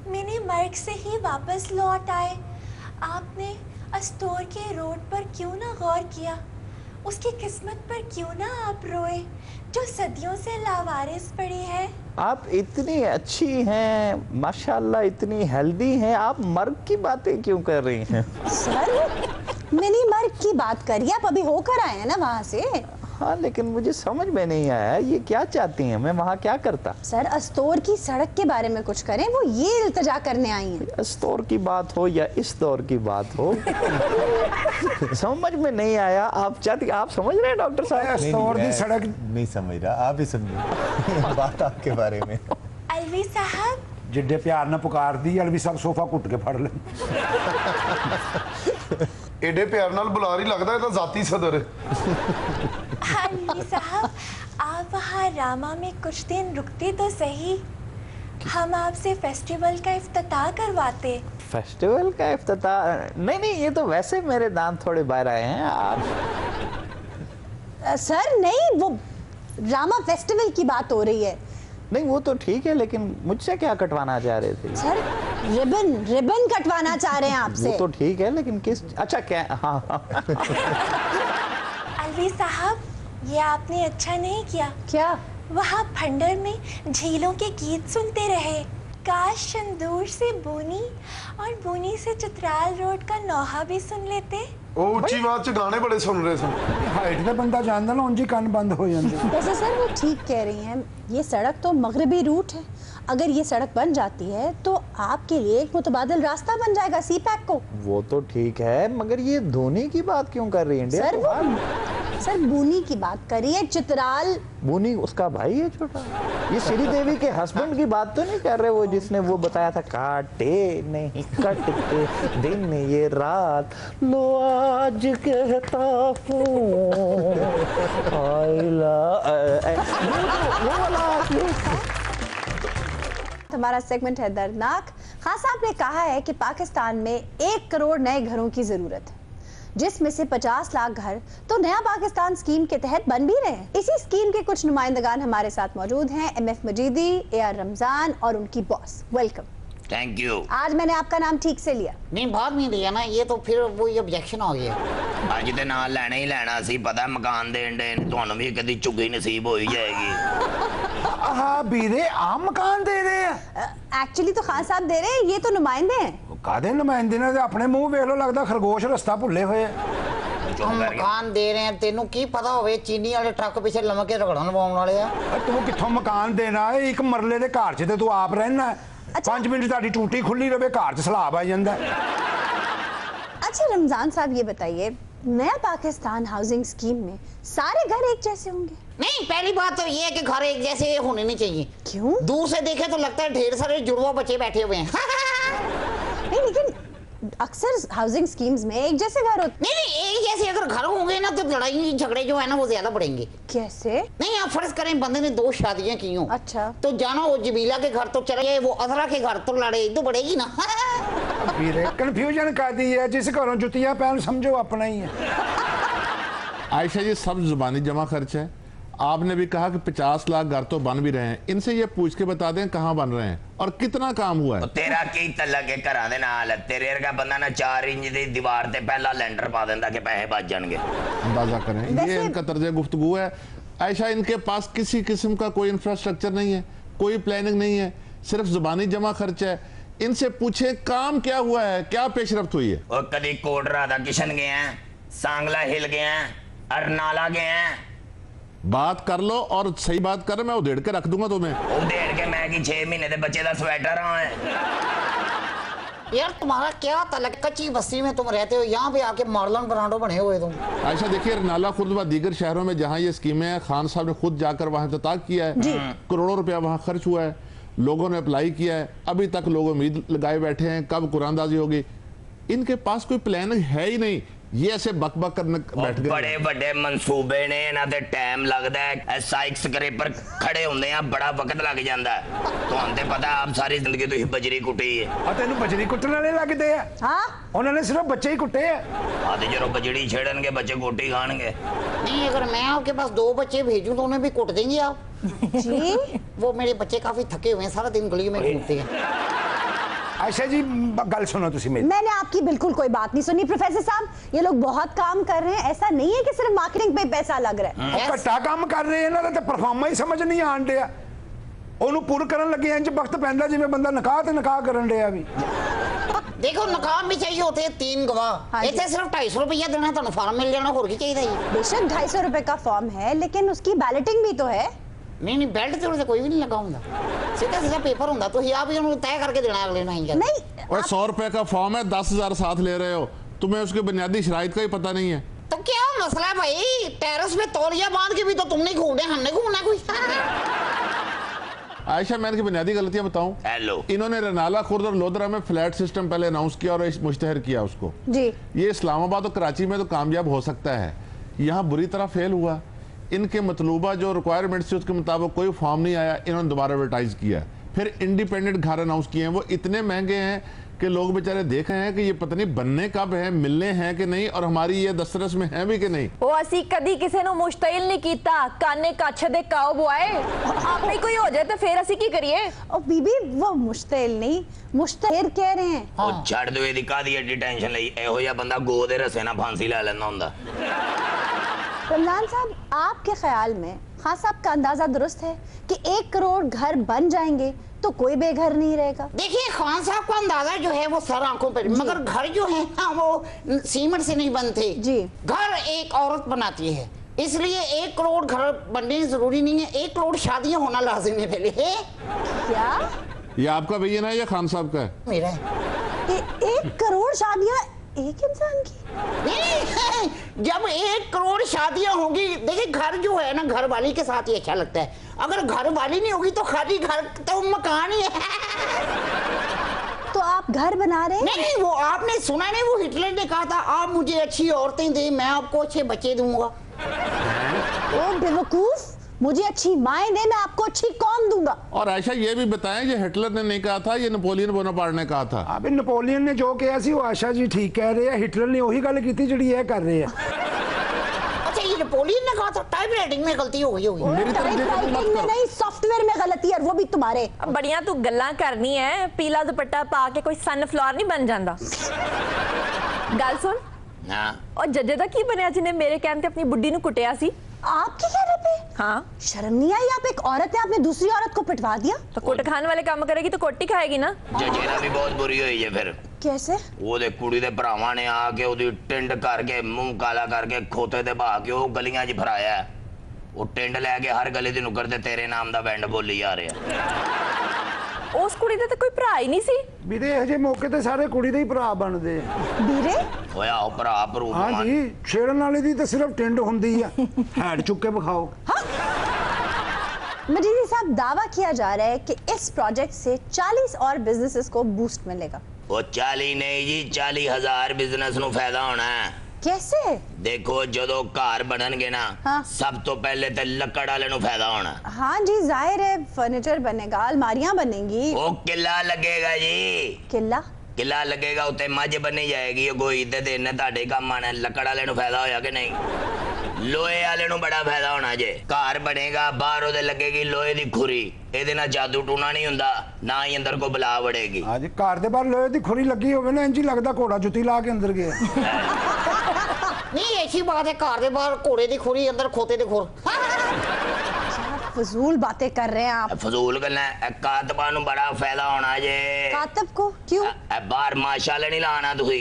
मैंने मर्ग से ही वापस लौट आए। आपने अस्तोर के रोड पर क्यों ना गौर किया? उसकी किस्मत पर क्यों ना आप रोए जो सदियों से लावारिस पड़ी है? आप इतनी अच्छी हैं माशाल्लाह, इतनी हेल्दी हैं, आप मर्ग की बातें क्यों कर रही हैं? सर, मिनी मर्ग की बात करिए, आप अभी होकर आए हैं ना वहाँ से। हाँ, लेकिन मुझे समझ में नहीं आया ये क्या चाहती हैं, मैं वहाँ क्या करता? सर, अस्तोर की सड़क के बारे में कुछ करें, वो ये इल्तिजा करने आई हैं। अस्तोर की बात हो या इस दौर की बात हो समझ में नहीं आया। आप चाहती, आप समझ रहे हैं डॉक्टर साहब? अस्तोर की सड़क नहीं समझ रहा, आप ही समझिए बात आपके बारे में। अलवी साहब, जिड्डे प्यार न पुकार दी, अलवी साहब सोफा कुट के फड़ ले। एडे प्यार नाल बुला रही लगता है तो जाती सदर है। अलवी साहब, आप वहाँ रामा में कुछ दिन रुकते तो सही, हम आपसे फेस्टिवल का इफ्तिताह करवाते। फेस्टिवल का इफ्तिताह? नहीं, ये तो वैसे मेरे दांत थोड़े बाहर आए हैं। आप सर नहीं, वो ड्रामा फेस्टिवल की बात हो रही है। नहीं वो तो ठीक है, लेकिन मुझसे क्या कटवाना चाह रहे थे? सर रिबन कटवाना चाह रहे हैं आपसे। वो तो ठीक है, लेकिन किस, अच्छा क्या? हाँ अलवी साहब, ये आपने अच्छा नहीं किया। क्या? वहाँ फंडर में झीलों के गीत सुनते रहे। काश शंदूर से बोनी और बोनी से चित्राल रोड का नौहा भी सुन लेते। ओ ऊंची आवाज च गाने बड़े सुन रहे सन। हाइट ते बंदा जानदा ना, उंजी कान बंद हो जांदे। वैसे सर वो ठीक कह रही हैं, ये सड़क तो मगरबी रूट है। अगर ये सड़क बन जाती है तो आपके लिए एक मुतबादिल रास्ता बन जाएगा सी पैक को। वो तो ठीक है, मगर ये धोनी की बात क्यों कर रही है इंडिया? सर वो सर बूनी की बात करिए, चित्राल। बूनी उसका भाई है छोटा। ये श्रीदेवी के हस्बैंड की बात तो नहीं कर रहे, वो जिसने वो बताया था काटे नहीं कटते दिन ये रात, लो आज कहता हूँ हमारा सेगमेंट है दर्दनाक। खान साहब ने कहा है कि पाकिस्तान में 1 करोड़ नए घरों की जरूरत है, जिसमें से 50 लाख घर तो नया पाकिस्तान स्कीम के तहत बन भी रहे हैं। इसी स्कीम के कुछ नुमाइंदगान हमारे साथ मौजूद हैं, MF मजीदी, AR रमजान और उनकी बॉस। वेलकम। Thank you. आज मैंने आपका नाम ठीक से लिया? नहीं बहुत नहीं लिया ना, ये तो फिर वो ऑब्जेक्शन हो गया। ਅੱਜ ਦੇ ਨਾਲ ਲੈਣਾ ਹੀ ਲੈਣਾ ਸੀ, ਪਤਾ ਮਕਾਨ ਦੇਣ ਦੇ ਤੁਹਾਨੂੰ ਵੀ ਕਦੀ ਝੁੱਗੀ ਨਸੀਬ ਹੋ ਹੀ ਜਾਏਗੀ। हाँ बीरे आम मकान दे रहे हैं। एक्चुअली तो खान साहब दे रहे हैं, ये तो नुमाइंदे हैं। कादे नुमाइंदे ने अपने मुंह वेख लो, लगता खरगोश रास्ता भुले हुए। हम मकान दे रहे हैं, तेनू की पता होवे चीनी वाले ट्रक पीछे लमक के रगड़न लवाउण वाले आ। तू कित्थों मकान देना है? एक मरले दे घर च ते तू आप रहना है। 5 मिनट ताड़ी टूटी खुली रवे, घर च सलाब आ जांदा। अच्छा रमजान साहब ये बताइए, नया पाकिस्तान हाउसिंग स्कीम में सारे घर एक जैसे होंगे? नहीं, पहली बात तो ये है कि घर एक जैसे होने नहीं चाहिए। क्यों? दूर से देखे तो लगता है ढेर सारे जुड़वा बच्चे बैठे हुए हैं। नहीं लेकिन अक्सर हाउसिंग स्कीम्स में एक जैसे घर होते। नहीं एक जैसे अगर घर होंगे ना तो लड़ाई झगड़े जो है ना वो ज्यादा बढ़ेंगे। कैसे? नहीं आप फर्ज करें बंदे ने 2 शादियां की हों। अच्छा। तो जानो वो जमीला के घर तो चले गए, वो अजरा के घर तो लड़े तो बढ़ेगी ना। बीरे कंफ्यूजन कर दी है, जिस घरों जुतियां पहन समझो अपना ही है। आयशा जी सब जुबानी जमा खर्च है। आपने भी कहा कि 50 लाख घर तो बन भी रहे हैं, इनसे ये पूछ के बता दें कहाँ बन रहे हैं और कितना काम हुआ है। तो तेरा की तलक है घरां दे नाल? तेरे वर्गा बंदा ना 4 इंच दी दीवार ते पहला लेंटर पा देंदा कि पैसे बच जाएंगे। अंदाजा करें, ये इनका तर्ज गुफ्तगू है। आयशा इनके पास किसी किस्म का कोई इंफ्रास्ट्रक्चर नहीं है, कोई प्लानिंग नहीं है, सिर्फ जुबानी जमा खर्च है। इनसे पूछे काम क्या हुआ है, क्या पेशरफ्त हुई है? और कदी कोट राधा किशन गए हैं, सांगला हिल गए हैं, अरनाला गए हैं। बात कर लो और सही बात कर, मैं उधेड़ के रख दूंगा तुम्हें। उधेड़ के मैं कि 6 महीने दे बच्चे दा स्वेटर रहा है। यार तुम्हारा क्या तलक, कच्ची बस्ती में तुम रहते हो, यहाँ पे आके मार्लन ब्रांडो बने हुए तुम। आयशा देखिए, नाला खुर्द व दीगर शहरों में जहाँ ये स्कीमें हैं, खान साहब ने खुद जाकर वहाँ इफ्तिताह किया है। करोड़ों रुपया वहाँ खर्च हुआ है, लोगों ने अप्लाई किया है। अभी तक लोग उम्मीद लगाए बैठे हैं कब कुरानदाजी होगी। इनके पास कोई प्लानिंग है ही नहीं, ये ऐसे बकबक करने बैठ गए। बड़े बड़े मंसूबे ने, ना ते टाइम लगता है, साइक स्क्रैपर खड़े होंदे आ बड़ा वक्त लग जाता है। तो हमते पता आप सारी जिंदगी तुसी बजरी कुटी है। तेन बजरी कुटने वाले लगते हैं? हाँ उन्होंने सिर्फ बच्चे ही कुटे हैं। हाँ तो जो बजड़ी छेड़नगे बच्चे गोटी खाएंगे। नहीं अगर मैं आपके पास 2 बच्चे भेजूं तो उन्हें भी कुट देंगे आप? जी वो मेरे बच्चे काफी थके हुए हैं, सारा दिन गली में घूमते हैं। आयशा जी गल सुनो तुसी मेरी। मैंने आपकी बिल्कुल कोई बात नहीं सुनी प्रोफेसर साहब, ये लोग बहुत काम कर रहे हैं, ऐसा नहीं है कि सिर्फ मार्केटिंग पे पैसा लग रहा है। घट्टा काम कर रहे हैं ना, तो परफॉर्मा ही समझ नहीं आन दिया। ਉਹਨੂੰ ਪੂਰ ਕਰਨ ਲੱਗੇ ਇੰਜ ਵਕਤ ਪੈਂਦਾ जिवें बंदा निकाह ते निकाह करन दिया भी। देखो निकाह में चाहिए होते हैं 3 गवाह, इतने सिर्फ 250 रुपया देना, तुहानू फॉर्म मिल जाना, होर की चाहिए। बेशक 250 रुपए का फॉर्म है, लेकिन उसकी बैलेटिंग भी तो है। नहीं बेल्ट तो कोई भी नहीं लगा होंदा, सीधा सीधा पेपर होंदा, तो आप ही उन्हें तय करके देना अगले नहीं। और 100 रुपए का फॉर्म है, 10,000 साथ ले रहे हो, तुम्हें उसके बुनियादी शराइत का ही पता नहीं है। तो क्या मसला है भाई, टेरेस में तौलिया बांध के भी तो तुमने घूमने, हमने घूमना कोई। आयशा मैं इनकी बुनियादी गलतियां बताऊं। हेलो, इन्होंने रनाला खुर्द और लोधरा में फ्लैट सिस्टम पहले अनाउंस किया और मुश्तहर किया उसको जी। ये इस्लामाबाद और कराची में तो कामयाब हो सकता है, यहाँ बुरी तरह फेल हुआ। इनके मतलूबा जो रिक्वायरमेंट्स थी उसके मुताबिक कोई फॉर्म नहीं आया, इन्होंने दोबारा एडवर्टाइज किया, फिर इंडिपेंडेंट घर अनाउंस किए हैं। वो इतने महंगे हैं कि लोग बेचारे देख रहे हैं कि ये पता नहीं बनने कब है, मिलने हैं कि नहीं, और हमारी ये दस्तरस में है भी कि नहीं। वो असी कदी किसी नु मुश्तइल नहीं कीता, काने काछे दे काओ बुआए। आपने कोई हो जाए तो फिर असी की करिए? ओ बीबी वो मुश्तइल नहीं, मुश्तहिर कह रहे हैं। ओ छड़ दो एदी कादी एडी टेंशन लई, एहो या बंदा गो दे रसे ना फांसी ले लेंदा हुंदा। रमजान साहब, आपके ख्याल में खान साहब का अंदाजा दुरुस्त है कि 1 करोड़ घर बन जाएंगे तो कोई बेघर नहीं रहेगा? देखिए खान साहब का अंदाजा जो है वो सर आंखों पर, मगर घर जो है ना वो सीमेंट से नहीं बनते जी। घर एक औरत बनाती है, इसलिए 1 करोड़ घर बनने जरूरी नहीं है, 1 करोड़ शादियां होना लाजिम है पहले है। क्या ये आपका भैया है या खान साहब का है? मेरा है। 1 करोड़ शादियां एक इंसान की? नहीं, जब 1 करोड़ शादियां होंगी, देखिए घर जो है ना घर वाली के साथ ही अच्छा लगता है, अगर घर वाली नहीं होगी तो खाली घर तो मकान ही है। तो आप घर बना रहे हैं? नहीं, वो आपने सुना नहीं, वो हिटलर ने कहा था आप मुझे अच्छी औरतें दें मैं आपको अच्छे बच्चे दूंगा। ओ बेवकूफ, मुझे अच्छी माएं दे मैं आपको अच्छी कौम दूंगा। और आयशा ये भी बताएं, ये हिटलर ने नहीं कहा था, ये नेपोलियन बोनापार्ट ने कहा था। अबे नेपोलियन ने जो कहा सी वो आशा जी ठीक कह रहे हैं, हिटलर ने वही गल की थी जिहड़ी ये कर रहे हैं। अच्छा ये नेपोलियन ने कहा था टाइप राइटिंग में गलती हो गई होगी। टाइपराइटिंग में नहीं, सॉफ्टवेयर में गलती है, वो भी तुम्हारे। बढ़िया तू गल्ला करनी है, पीला दुपट्टा पा के कोई सनफ्लावर नहीं बन जाता। गल सुन हां, और जजे दा की बनया जिन्हें मेरे कहने ते अपनी बुड्ढी नु कुटिया सी? आपके कहने पे? हाँ। शर्म नहीं आई? आप एक औरत है, आपने दूसरी औरत को पिटवा दिया। तो कोट खाने वाले काम करेगी तो कोटी खाएगी ना। जजेरा भी बहुत बुरी हुई है फिर। कैसे? ਉਹਦੇ ਕੁੜੀ ਦੇ ਭਰਾਵਾਂ ਨੇ ਆ ਕੇ ਉਹਦੀ ਟਿੰਡ ਕਰਕੇ ਮੂੰਹ ਕਾਲਾ ਕਰਕੇ ਖੋਤੇ ਤੇ ਬਹਾ ਕੇ ਉਹ ਗਲੀਆਂ 'ਚ ਫਰਾਇਆ। ਉਹ ਟਿੰਡ ਲੈ ਕੇ ਹਰ ਗਲੀ ਦੀ ਨੁੱਕਰ ਤੇ ਤੇਰੇ ਨਾਮ ਦਾ ਬੈਂਡ ਬੋਲੀ ਜਾ ਰਿਹਾ। ਉਸ ਕੁੜੀ ਦਾ ਤਾਂ ਕੋਈ ਭਰਾ ਹੀ ਨਹੀਂ ਸੀ। ਵੀਰੇ ਹਜੇ ਮੌਕੇ ਤੇ ਸਾਰੇ ਕੁੜੀ ਦੇ ਹੀ ਭਰਾ ਬਣਦੇ ਆ। ਵੀਰੇ ਹੋਇਆ ਉਹ ਭਰਾ ਭਰੂ। ਹਾਂ ਜੀ, ਛੇੜਨ ਵਾਲੇ ਦੀ ਤਾਂ ਸਿਰਫ ਟਿੰਡ ਹੁੰਦੀ ਆ, ਹੈਡ ਚੁੱਕ ਕੇ ਵਿਖਾਓ। मजीदी साहब, दावा किया जा रहा है कि इस प्रोजेक्ट से 40 और बिजनेसेस को बूस्ट मिलेगा। ਉਹ 40 ਨਹੀਂ ਜੀ 40,000 ਬਿਜ਼ਨਸ ਨੂੰ ਫਾਇਦਾ ਹੋਣਾ ਹੈ। कैसे? देखो ਜਦੋਂ ਘਰ ਬਣਨਗੇ ਨਾ ਸਭ ਤੋਂ ਪਹਿਲੇ ਤੇ ਲੱਕੜ ਵਾਲੇ ਨੂੰ ਫਾਇਦਾ ਹੋਣਾ। हाँ जी, जाहिर है फर्नीचर बनेगा, अलमारियां बनेंगी। ਉਹ ਕਿੱਲਾ ਲੱਗੇਗਾ ਜੀ। किला? ਕਿੱਲਾ ਲੱਗੇਗਾ, ਉੱਤੇ ਮੱਝ ਬੰਨੀ ਜਾਏਗੀ। ਉਹ ਗੋਈ ਦੇ ਦੇਣੇ ਤੁਹਾਡੇ ਕੰਮ ਆਣਾ। ਲੱਕੜ ਵਾਲੇ ਨੂੰ ਫਾਇਦਾ ਹੋਇਆ ਕਿ ਨਹੀਂ? ਲੋਹੇ ਵਾਲੇ ਨੂੰ ਬੜਾ ਫਾਇਦਾ ਹੋਣਾ ਜੇ। ਘਰ ਬਣੇਗਾ, ਬਾਹਰ ਉਹਦੇ ਲੱਗੇਗੀ ਲੋਹੇ ਦੀ ਖੁਰੀ। ਇਹਦੇ ਨਾਲ ਜਾਦੂ ਟੂਣਾ ਨਹੀਂ ਹੁੰਦਾ, ਨਾ ਹੀ ਅੰਦਰ ਕੋ ਬਲਾ ਵੜੇਗੀ। ਹਾਂ ਜੀ, ਘਰ ਦੇ ਬਾਹਰ ਲੋਹੇ ਦੀ ਖੁਰੀ ਲੱਗੀ ਹੋਵੇ ਨਾ, ਇੰਜ ਹੀ ਲੱਗਦਾ ਘੋੜਾ ਜੁੱਤੀ ਲਾ ਕੇ ਅੰਦਰ ਗਿਆ। नहीं ऐसी बात है, कार दे बाहर घोड़े दी खुरी अंदर खोते दे खुर। फजूल बातें कर रहे हैं आप। फजूल गल्लां, कातबा नूं बड़ा फायदा होना जे। कातब को क्यों? बाहर माशाअल्लाह नहीं लाना तुसी,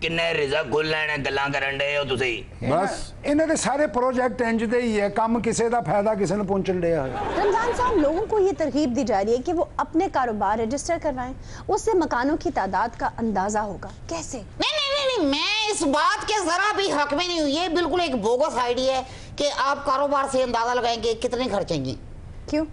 किन्ने रिज़क खुल लेने गल्लां करन डे हो तुसी। बस इन्हां दे सारे प्रोजेक्ट इंज दे ही है, काम किसी दा फायदा किसी नूं पहुंचण डे है। रमजान साहब, लोगों को ये तरकीब दी जा रही है कि वो अपने कारोबार रजिस्टर करवाएं, उससे मकानों की तादाद का अंदाजा होगा। कैसे? नहीं, मैं इस बात के जरा भी हक में नहीं हूँ। ये बिल्कुल एक बोगस आइडिया है कि आप कारोबार से अंदाजा लगाएंगे कितने खर्चेंगे। क्यों?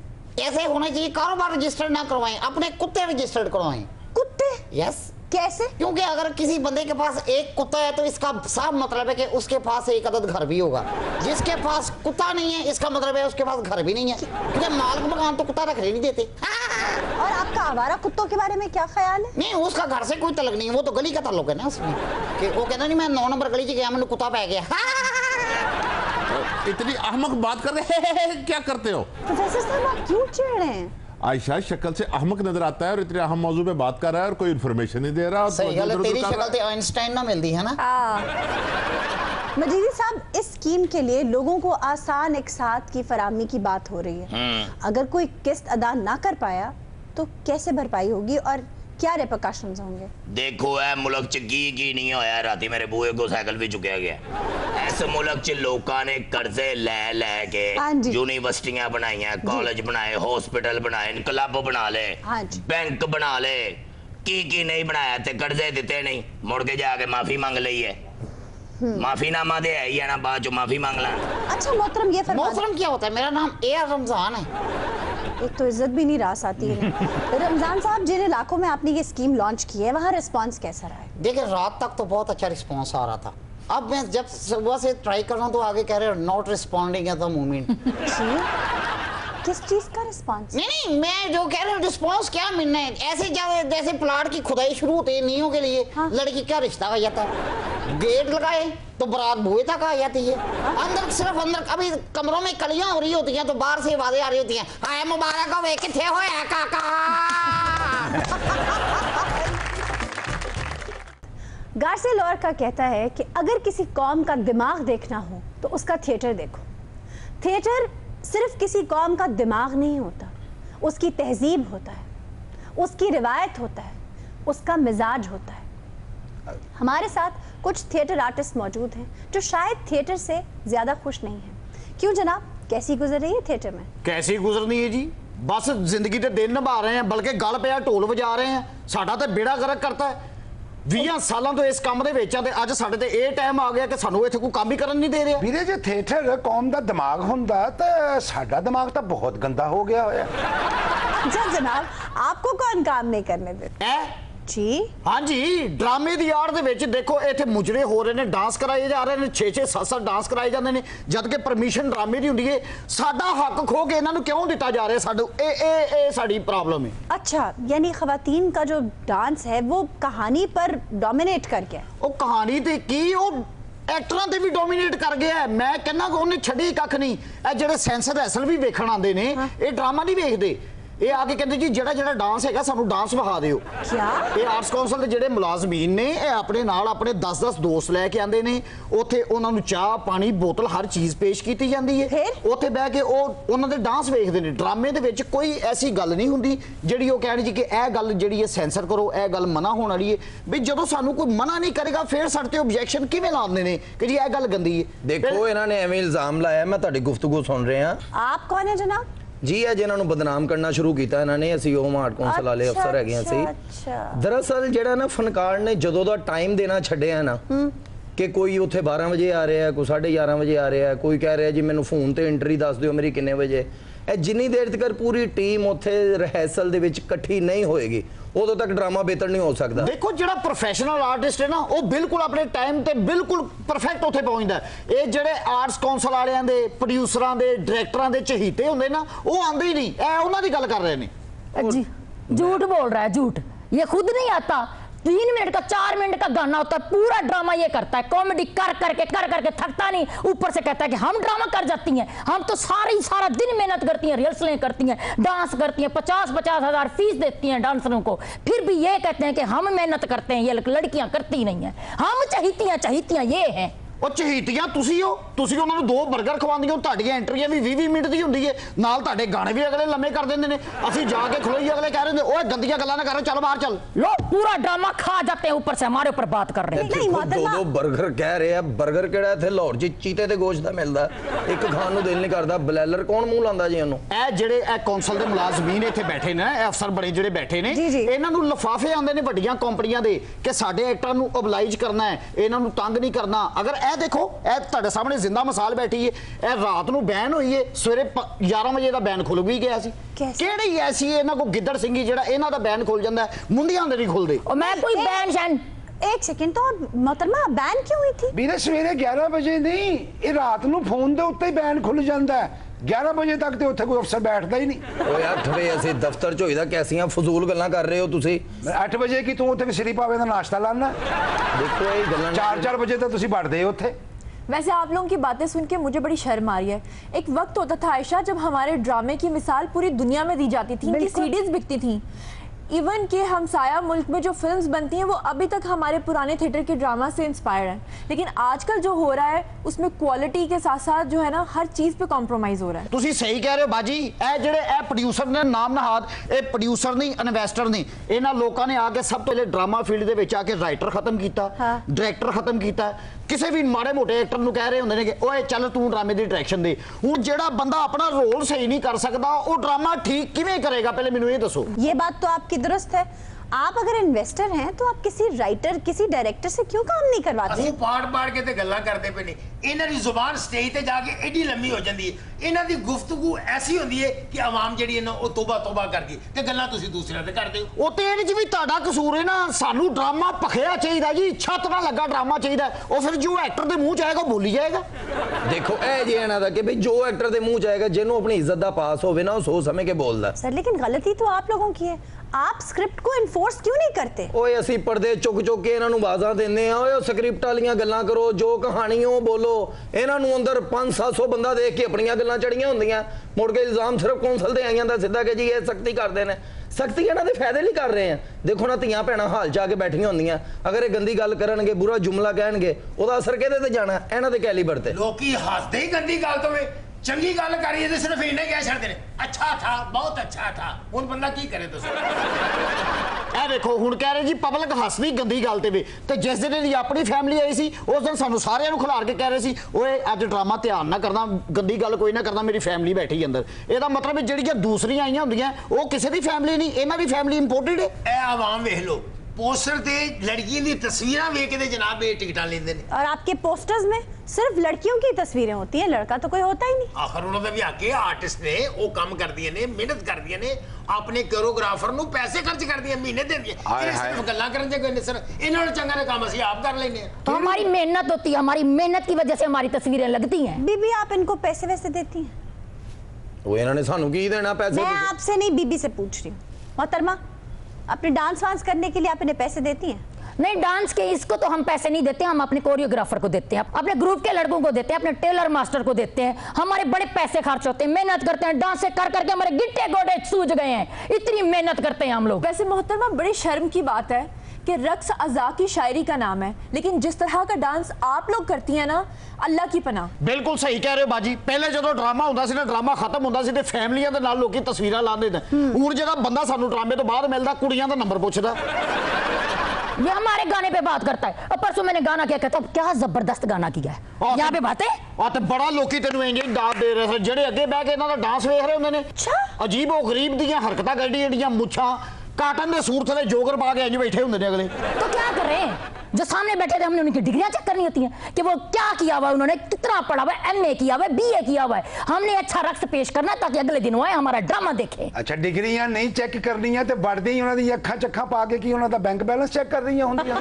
ऐसे होना चाहिए, कारोबार रजिस्टर्ड ना करवाएं, अपने कुत्ते रजिस्टर्ड करवाएं। कुत्ते? यस। कैसे? क्योंकि अगर किसी बंदे के पास एक कुत्ता है तो इसका साफ मतलब है कि उसके पास एक अदद घर भी होगा। जिसके पास कुत्ता नहीं है इसका मतलब है उसके पास घर भी नहीं है, क्योंकि मालिक मकान तो कुत्ता रखने नहीं देते। और आपका आवारा कुत्तों के बारे में क्या ख्याल है? नहीं, उसका घर से कोई तल्लुक नहीं है, वो तो गली का ताल्लुक है ना उसमें। कि वो कहता नहीं मैं 9 नंबर गली च गया, मैंने कुत्ता पै गया। इतनी अहमक बात कर रहे हैं, क्या करते हो? प्रोफेसर साहब, आप क्यों चिढ़ रहे हैं? आयशा शक्ल से अहमक नजर आता है और इतने अहम मौजू पे बात कर रहा है और कोई इन्फॉर्मेशन नहीं दे रहा। सही गल है, तेरी शक्ल ते आइंस्टाइन ना मिलती है ना। मजीदी साहब, इस स्कीम के लिए लोगों को आसान एक साथ की फराहमी की बात हो रही है। अगर कोई किस्त अदा ना कर पाया तो कैसे भरपाई होगी और क्या रिपरकशंस होंगे? देखो है मुल्क च की नहीं होया, राती मेरे बूए को साइकिल भी चुकया गया। इस मुल्क च लोकां ने कर्जे ले के यूनिवर्सिटियां बनाईयां, कॉलेज बनाए, हॉस्पिटल बनाए, क्लब बना ले, बैंक बना ले, की नहीं बनाया ते कर्जे दिते नहीं, मुड़ के जाके माफी मांग ली है। माफीनामा दे है या ना, बाद जो माफी मांग ला। अच्छा मोहतरम, ये फरमाइए, मोहतरम क्या होता है? मेरा नाम ए.आर. रमजान है। एक तो इज्जत भी नहीं रास आती है। रमजान साहब, जिन इलाकों में आपने ये स्कीम लॉन्च की है वहाँ रिस्पांस कैसा रहा है? देखिए, रात तक तो बहुत अच्छा रिस्पांस आ रहा था। अब मैं जब सुबह से ट्राई कर रहा हूँ तो आगे कह रहे हैं not responding at the moment. किस चीज का रिस्पॉन्स? नहीं, मैं जो कह रहा हूँ रिस्पॉन्स क्या मिलना है, ऐसे जैसे प्लाट की खुदाई शुरू होती है नींयों के लिए, लड़की का रिश्ता आ जाता है, गेट लगाए तो बारात बुए तक आ जाती है, अंदर सिर्फ अंदर अभी कमरों में कलियां हो रही होती हैं तो बाहर से आवाजें आ रही होती हैं, आए मुबारक हो वे किथे होया काका। गार्सिया लोरका कहता है कि अगर किसी कौम का दिमाग देखना हो तो उसका थिएटर देखो। थिएटर सिर्फ किसी कौम का दिमाग नहीं होता, उसकी तहजीब होता है, उसकी रिवायत होता है, उसका मिजाज होता है। हमारे साथ कुछ थिएटर आर्टिस्ट मौजूद हैं जो शायद थिएटर से ज्यादा खुश नहीं हैं। क्यों जनाब, कैसी गुजर रही है थिएटर में? कैसी गुजरनी है जी, बस जिंदगी के दिन निभा रहे हैं, बल्कि गल पे ढोल बजा रहे हैं। साडा तो बेड़ा गर्क करता है। 20 ਸਾਲਾਂ ਤੋਂ ਇਸ ਕੰਮ ਦੇ ਵਿੱਚ ਆ ਤੇ ਅੱਜ ਸਾਡੇ ਤੇ ਇਹ ਟਾਈਮ ਆ ਗਿਆ ਕਿ ਸਾਨੂੰ ਇੱਥੇ ਕੋਈ ਕੰਮ ਹੀ ਕਰਨ ਨਹੀਂ ਦੇ ਰਿਹਾ। ਵੀਰੇ ਜੇ ਥੀਏਟਰ ਕੌਮ ਦਾ ਦਿਮਾਗ ਹੁੰਦਾ ਤਾਂ ਸਾਡਾ ਦਿਮਾਗ ਤਾਂ ਬਹੁਤ ਗੰਦਾ ਹੋ ਗਿਆ ਹੋਇਆ। जनाब, आपको कौन काम नहीं करने देता? जी हाँ जी, ड्रामे दी आड़ दे विच देखो इत्थे मुजरे हो रहे ने, डांस कराए जा रहे ने, 6-6 7-7 डांस कराए जाते हैं, जद कि परमिशन ड्रामे दी हुंदी है। साडा हक खो के इन्हां नूं क्यों दिता जा रहा है? साडू ए साडी प्रॉब्लम है। अच्छा, यानी खवातीन का जो डांस है वो कहानी पर डोमिनेट कर गया। वो कहानी ते की वो एक्टरां ते भी डोमिनेट कर गया है। मैं कहना कि उन्हें छड़ी कख नहीं। ए जिहड़े सेंसर हैसल भी वेखण आंदे ने, ये ड्रामा नहीं वेखदे। ये आके कहते जी ਜਿਹੜਾ डांस है सानू डांस विखा दिओ। क्या ये आर्ट्स कौंसल के ਜਿਹੜੇ मुलाजमीन ने ये अपने नाल अपने 10-10 दोस्त लैके आंदे ने, उत्थे उन्हां नूं चाह पानी बोतल हर चीज़ पेश की जाती है, उत्थे बह के उन्हां दे डांस वेखदे ने। ड्रामे दे विच कोई ऐसी गल नहीं हुंदी जिहड़ी वो कहण जी कि यह गल जिहड़ी है सेंसर करो, यह गल मना होने वाली है। भी जदों सानू कोई मना नहीं करेगा फिर साडे ते ऑब्जेक्शन किवें लाउंदे ने कि जी यह गल गंदी है। देखो इन्हां ने एवें इल्जाम लाया, मैं तुहाडी गुफ्तगू सुन रहा। आप कौन है जनाब? जी है जिन्होंने बदनाम करना शुरू किया इन्होंने, असी ओम आर्ट कौंसल वाले अफसर है। दरअसल जेड़ा ना फनकार ने जदों दा टाइम देना छड्डिया ना कि कोई उत्थे 12 वजे आ रहा है, कोई 11:30 वजे आ रहा है, कोई कह रहा है जी मैनू फोन ते एंट्री दस दिओ मेरी किन्ने वजे, जिन्नी देर तक पूरी टीम उत्थे रिहर्सल दे विच इकट्ठी नहीं होएगी उदों तक ड्रामा बेहतर नहीं हो सकता। देखो जिहड़ा प्रोफेशनल आर्टिस्ट है ना वो बिल्कुल अपने टाइम ते बिल्कुल परफेक्ट उत्थे पहुंचदा है। ये जिहड़े आर्ट्स कौंसल वालियां दे, प्रोड्यूसरां दे, डायरेक्टरां दे चहीते हुंदे ना वो आंदे ही नहीं। ए उन्हां दी गल कर रहे ने। जी झूठ बोल रहा है, झूठ। ये खुद नहीं आता। 3 मिनट का 4 मिनट का गाना होता है, पूरा ड्रामा ये करता है, कॉमेडी कर करके थकता नहीं, ऊपर से कहता है कि हम ड्रामा कर जाती हैं। हम तो सारा दिन मेहनत करती हैं, रिहर्सलें करती हैं, डांस करती हैं, 50-50 हज़ार फीस देती हैं डांसरों को, फिर भी ये कहते हैं कि हम मेहनत करते हैं, ये लड़कियां करती नहीं हैं। हम चहीतियां ये हैं। ਉਹ ਚਹੀਤੀਆਂ ਤੁਸੀਂ ਹੋ, ਤੁਸੀਂ ਉਹਨਾਂ ਨੂੰ 2 버ਗਰ ਖਵਾਉਂਦੇ ਹੋ, ਤੁਹਾਡੀਆਂ ਐਂਟਰੀਆਂ ਵੀ 20-20 ਮਿੰਟ ਦੀ ਹੁੰਦੀ ਹੈ, ਨਾਲ ਤੁਹਾਡੇ ਗਾਣੇ ਵੀ ਅਗਲੇ ਲੰਮੇ ਕਰ ਦਿੰਦੇ ਨੇ। ਅਸੀਂ ਜਾ ਕੇ ਖਲੋਈ ਅਗਲੇ ਕਹਿ ਰਹੇ ਨੇ ਓਏ ਗੰਦੀਆਂ ਗੱਲਾਂ ਨਾ ਕਰ, ਚੱਲ ਬਾਹਰ ਚੱਲ। लोग पूरा ड्रामा खा जाते हैं, ऊपर से हमारे ऊपर बात कर रहे हैं। 2 버ਗਰ कह रहे हैं, 버ਗਰ ਕਿਹੜਾ ਇੱਥੇ ਲਾਹੌਰ ਚ ਚੀਤੇ ਤੇ ਗੋਸ਼ਤ ਦਾ ਮਿਲਦਾ, ਇੱਕ ਖਾਣ ਨੂੰ ਦਿਲ ਨਹੀਂ ਕਰਦਾ। ਬਲੈਲਰ ਕੌਣ ਮੂੰਹ ਲਾਉਂਦਾ ਜੀ ਉਹਨੂੰ? ਇਹ ਜਿਹੜੇ ਇਹ ਕੌਂਸਲ ਦੇ ਮੁਲਾਜ਼ਮੀਨ ਇੱਥੇ ਬੈਠੇ ਨੇ, ਇਹ ਅਫਸਰ ਬੜੇ ਜਿਹੜੇ ਬੈਠੇ ਨੇ, ਇਹਨਾਂ ਨੂੰ ਲਿਫਾਫੇ ਆਉਂਦੇ ਨੇ ਵੱਡੀਆਂ ਕੰਪਨੀਆਂ ਦੇ ਕਿ ਸਾਡੇ ਐਕਟਰਾਂ ਨੂੰ ਓਬਲਾਈਜ ਕਰਨਾ ਹੈ, ਇਹਨਾਂ ਨੂੰ ਤੰਗ ਨਹੀਂ ਕਰਨਾ। ਅਗਰ ਇਹ ਦੇਖੋ ਇਹ ਤੁਹਾਡੇ ਸਾਹਮਣੇ ਜ਼ਿੰਦਾ ਮਿਸਾਲ ਬੈਠੀ ਹੈ, ਇਹ ਰਾਤ ਨੂੰ ਬੈਨ ਹੋਈ ਹੈ, ਸਵੇਰੇ 11 ਵਜੇ ਦਾ ਬੈਨ ਖੁੱਲ ਵੀ ਗਿਆ ਸੀ। ਕਿਹੜੀ ਐਸੀ ਇਹਨਾਂ ਕੋ ਗਿੱਦੜ ਸਿੰਘੀ ਜਿਹੜਾ ਇਹਨਾਂ ਦਾ ਬੈਨ ਖੁੱਲ ਜਾਂਦਾ ਹੈ, ਮੁੰਡਿਆਂ ਦੇ ਨਹੀਂ ਖੁੱਲਦੇ। मैं कोई बैन शैन एक सेकंड, तो मोहतरमा बैन क्यों हुई थी? ਵੀਰੇ ਸਵੇਰੇ 11 ਵਜੇ ਨਹੀਂ, ਇਹ ਰਾਤ ਨੂੰ ਫੋਨ ਦੇ ਉੱਤੇ ਹੀ ਬੈਨ ਖੁੱਲ ਜਾਂਦਾ ਹੈ। 11 ਵਜੇ ਤੱਕ ਤੇ ਉੱਥੇ ਕੋਈ ਅਫਸਰ ਬੈਠਦਾ ਹੀ ਨਹੀਂ। ਓਏ 8 ਵਜੇ ਅਸੀਂ ਦਫ਼ਤਰ ਚ ਹੋਈਦਾ, ਕੈਸੀਆਂ ਫਜ਼ੂਲ ਗੱਲਾਂ ਕਰ ਰਹੇ ਹੋ ਤੁਸੀਂ। 8 ਵਜੇ ਕੀ ਤੂੰ ਉੱਥੇ ਸਿਰੀ ਪਾਵੇ ਦਾ ਨਾਸ਼ਤਾ ਲਾਣਾ? ਦੇਖੋ ਇਹ ਗੱਲਾਂ 4-4 ਵਜੇ ਤਾਂ ਤੁਸੀਂ ਵੜਦੇ ਹੋ ਉੱਥੇ। वैसे आप लोगों की बातें सुन के मुझे बड़ी शर्म आ रही है। एक वक्त होता था आयशा जब हमारे ड्रामे की मिसाल पूरी दुनिया में दी जाती थी, इनकी सीडीज बिकती थी। इवन के हमसाया मुल्क में जो फिल्म्स बनती हैं वो अभी तक हमारे पुराने थिएटर के ड्रामा से इंस्पायर हैं, लेकिन आजकल जो हो रहा है उसमें क्वालिटी के साथ साथ जो है ना हर चीज़ पे कॉम्प्रोमाइज़ हो रहा है। ਤੁਸੀਂ ਸਹੀ ਕਹਿ ਰਹੇ ਹੋ ਬਾਜੀ। ਇਹ ਜਿਹੜੇ ਇਹ ਪ੍ਰੋਡਿਊਸਰ ਨੇ ਨਾਮ ਨਹਾਦ, ਇਹ ਪ੍ਰੋਡਿਊਸਰ ਨਹੀਂ ਇਨਵੈਸਟਰ ਨਹੀਂ। ਇਹਨਾਂ ਲੋਕਾਂ ਨੇ ਆ ਕੇ ਸਭ ਤੋਂ ਪਹਿਲੇ ਡਰਾਮਾ ਫੀਲਡ ਦੇ ਵਿੱਚ ਆ ਕੇ ਰਾਈਟਰ ਖਤਮ ਕੀਤਾ, ਡਾਇਰੈਕਟਰ ਖਤਮ ਕੀਤਾ। ਕਿਸੇ ਵੀ ਮਾੜੇ ਮੋਟੇ ਐਕਟਰ ਨੂੰ ਕਹਿ ਰਹੇ ਹੁੰਦੇ ਨੇ ਕਿ ਓਏ ਚੱਲ ਤੂੰ ਡਰਾਮੇ ਦੀ ਡਾਇਰੈਕਸ਼ਨ ਦੇ। ਹੁਣ ਜਿਹੜਾ ਬੰਦਾ ਆਪਣਾ ਰੋਲ ਸਹੀ ਨਹੀਂ ਕਰ ਸਕਦਾ ਉਹ ਡਰਾਮਾ ਠੀਕ ਕਿਵੇਂ ਕਰੇਗਾ? ਪਹਿਲੇ ਮੈਨੂੰ ਇਹ ਦੱਸੋ। ये बात तो आपकी दुरुस्त है। आप अगर इन्वेस्टर हैं तो आप किसी राइटर किसी डायरेक्टर से क्यों काम नहीं करवाते? ਅਸੀਂ ਪਾੜ ਕੇ ਤੇ ਗੱਲਾਂ ਕਰਦੇ ਪਏ ਨੇ। ਇਹਨਾਂ ਦੀ ਜ਼ੁਬਾਨ ਸਟੇਜ ਤੇ ਜਾ ਕੇ ਐਡੀ ਲੰਮੀ ਹੋ ਜਾਂਦੀ ਹੈ, ਇਹਨਾਂ ਦੀ ਗੁਫ਼ਤਗੂ ਐਸੀ ਹੁੰਦੀ ਹੈ ਕਿ ਆਵਾਮ ਜਿਹੜੀ ਹੈ ਨਾ ਉਹ ਤੋਬਾ ਕਰਦੀ ਤੇ ਗੱਲਾਂ ਤੁਸੀਂ ਦੂਸਰਿਆਂ ਤੇ ਕਰਦੇ ਹੋ। ਉਹ ਤੇ ਇਹਦੇ 'ਚ ਵੀ ਤੁਹਾਡਾ ਕਸੂਰ ਹੈ ਨਾ। ਸਾਨੂੰ ਡਰਾਮਾ ਭਖਿਆ ਚਾਹੀਦਾ ਜੀ, ਛੱਤ ਨਾਲ ਲੱਗਾ ਡਰਾਮਾ ਚਾਹੀਦਾ। ਉਹ ਫਿਰ ਜੋ ਐਕਟਰ ਦੇ ਮੂੰਹ 'ਚ ਆਏਗਾ ਬੋਲੀ ਜਾਏਗਾ। ਦੇਖੋ ਇਹ ਜੇ ਇਹਨਾਂ ਦਾ ਕਿ ਭਈ ਜੋ ਐਕਟਰ ਦੇ ਮੂੰਹ 'ਚ ਆਏਗਾ, ਜਿਹਨੂੰ ਆਪਣੀ ਇੱਜ਼ਤ ਦਾ ਪਾਸ ਹੋਵੇ ਨਾ, ਉਹ सोच समझ के बोलता। सर लेकिन गलती तो आप लोगों की है, आप स्क्रिप्ट को इन्फोर्स क्यों नहीं करते? ओए ਅਸੀਂ ਪਰਦੇ ਚੁੱਕ ਕੇ ਇਹਨਾਂ ਨੂੰ ਆਵਾਜ਼ਾਂ ਦਿੰਦੇ ਆ, ਓਏ ਸਕ੍ਰਿਪਟ ਵਾਲੀਆਂ ਗੱਲਾਂ ਕਰੋ, ਜੋ ਕਹਾਣੀ ਉਹ ਬੋਲੋ। ਇਹਨਾਂ ਨੂੰ ਅੰਦਰ 500-700 ਬੰਦਾ ਦੇਖ ਕੇ ਆਪਣੀਆਂ ਗੱਲਾਂ ਚੜੀਆਂ ਹੁੰਦੀਆਂ, ਮੁੜ ਕੇ ਇਲਜ਼ਾਮ ਸਿਰਫ ਕੌਂਸਲ ਦੇ ਆਈਆਂ ਦਾ ਸਿੱਧਾ ਕਿ ਜੀ ਇਹ ਸਖਤੀ ਕਰਦੇ ਨੇ। ਸਖਤੀ ਇਹਨਾਂ ਦੇ ਫਾਇਦੇ ਲਈ ਕਰ ਰਹੇ ਆ। ਦੇਖੋ ਨਾ ਧੀਆਂ ਭੈਣਾਂ ਹਾਲ ਜਾ ਕੇ ਬੈਠੀਆਂ ਹੁੰਦੀਆਂ, ਅਗਰ ਇਹ ਗੰਦੀ ਗੱਲ ਕਰਨਗੇ, ਬੁਰਾ ਜੁਮਲਾ ਕਹਿਣਗੇ, ਉਹਦਾ ਅਸਰ ਕਿਹਦੇ ਤੇ ਜਾਣਾ? ਇਹਨਾਂ ਦੇ ਕੈਲੀਬਰ ਤੇ। ਲੋਕੀ ਹੱਸਦੇ ਹੀ ਗੰਦੀ ਗੱਲ ਤੋਂ ਵੇ, ਚੰਗੀ ਗੱਲ ਕਰੀਏ ਤੇ ਸਿਰਫ ਇਹਨੇ ਕਹਿ ਛੱਡਦੇ ਨੇ, ਅੱਛਾ ਥਾ, ਬਹੁਤ ਅੱਛਾ ਥਾ। ਹੁਣ ਬੰਦਾ ਕੀ ਕਰੇ ਤੁਸੀਂ? ਇਹ ਦੇਖੋ ਹੁਣ ਕਹਿ ਰਹੇ ਜੀ ਪਬਲਿਕ ਹੱਸਦੀ ਗੰਦੀ ਗੱਲ ਤੇ ਵੇ, ਤੇ ਜਿਸ ਦਿਨ ਦੀ ਆਪਣੀ ਫੈਮਿਲੀ ਆਈ ਸੀ ਉਸ ਦਿਨ ਸਾਨੂੰ ਸਾਰਿਆਂ ਨੂੰ ਖਿਲਾਰ ਕੇ ਕਹਿ ਰਹੇ ਸੀ ਓਏ ਅੱਜ ਡਰਾਮਾ ਧਿਆਨ ਨਾ ਕਰਨਾ, ਗੰਦੀ ਗੱਲ ਕੋਈ ਨਾ ਕਰਨਾ, ਮੇਰੀ ਫੈਮਿਲੀ ਬੈਠੀ ਅੰਦਰ। ਇਹਦਾ ਮਤਲਬ ਜਿਹੜੀਆਂ ਦੂਸਰੀਆਂ ਆਈਆਂ ਹੁੰਦੀਆਂ ਉਹ ਕਿਸੇ ਦੀ ਫੈਮਿਲੀ ਨਹੀਂ, ਇਹਨਾਂ ਦੀ ਫੈਮਿਲੀ ਇੰਪੋਰਟੈਂਟ ਹੈ। ਇਹ ਆਵਾਮ ਵੇਖ ਲਓ, पोस्टर ते लड़कियों की तस्वीरें वेख के जनाब ये टिकट लेंदे ने। और आपके पोस्टर्स में सिर्फ लड़कियों की तस्वीरें होती हैं, लड़का तो कोई होता ही नहीं। आखिर उन्होंने भी आके आर्टिस्ट ने वो काम कर दिए ने, मेहनत कर दिए ने, अपने कोरियोग्राफर नु पैसे खर्च कर दिए, महीने दे दिए। सिर्फ गल्लां करन जे कोई सर इन्होंने चंगा ने काम असि आप कर लेने। तो हमारी मेहनत होती है, हमारी मेहनत की वजह से हमारी तस्वीरें लगती हैं। बीबी आप इनको पैसे वैसे देती हैं? वो इन्होंने सानू की देना पैसे? मैं आपसे नहीं बीबी से पूछ रही हूँ। मोहतरमा अपने डांस वांस करने के लिए आप इन्हें पैसे देती हैं? नहीं, डांस के इसको तो हम पैसे नहीं देते, हम अपने कोरियोग्राफर को देते हैं, अपने ग्रुप के लड़कों को देते हैं, अपने टेलर मास्टर को देते हैं। हमारे बड़े पैसे खर्च होते हैं, मेहनत करते हैं, डांस से कर करके हमारे गिट्टे गोडे सूज गए हैं, इतनी मेहनत करते हैं हम लोग। वैसे मोहतरमा बड़ी शर्म की बात है कि रक्स अज़ा की शायरी का नाम है, लेकिन जिस तरह का डांस आप लोग करती हैं ना, अल्लाह की पनाह। बिल्कुल सही कह रहे हो बाजी। पहले जो ड्रामा होता सी ना, ड्रामा खत्म होता सी ते फैमिलियां दे नाल लोकी तस्वीरां लांदे ने। हुण जेड़ा बंदा सानू ड्रामे तो बाद मिलदा, कुड़ियां दा नंबर पुछदा। ये हमारे गाने पे बात करता है। अब परसों मैंने गाना क्या कहता, क्या जबरदस्त गाना किया है, यहाँ पे बातें ते बड़ा लोकी तेनू इंज दाद दे रहे जेड़े अगे बैठ के इन्हां दा डांस वेख रहे हुंदे ने। अजीब ओ गरीब दीयां हरकतां गड्डी जड़ियां मुछां काटन दे सूट थले जोगर पा के इंज बैठे हुंदे ने अगले। तो क्या कर रहे हैं? जो सामने बैठे थे हमने उनकी डिग्रियां चेक करनी होती हैं कि वो क्या किया हुआ है, उन्होंने कितना पढ़ा हुआ है, MA किया हुआ है, BA किया हुआ है। हमने अच्छा रक्स पेश करना है ताकि अगले दिन वो आए हमारा ड्रामा देखे। अच्छा डिग्रियां नहीं चेक करनियां ते बढ़दे ही उन्हां दी अखां चक्खां पा के की उन्हां दा बैंक बैलेंस चेक कर रही होंदियां।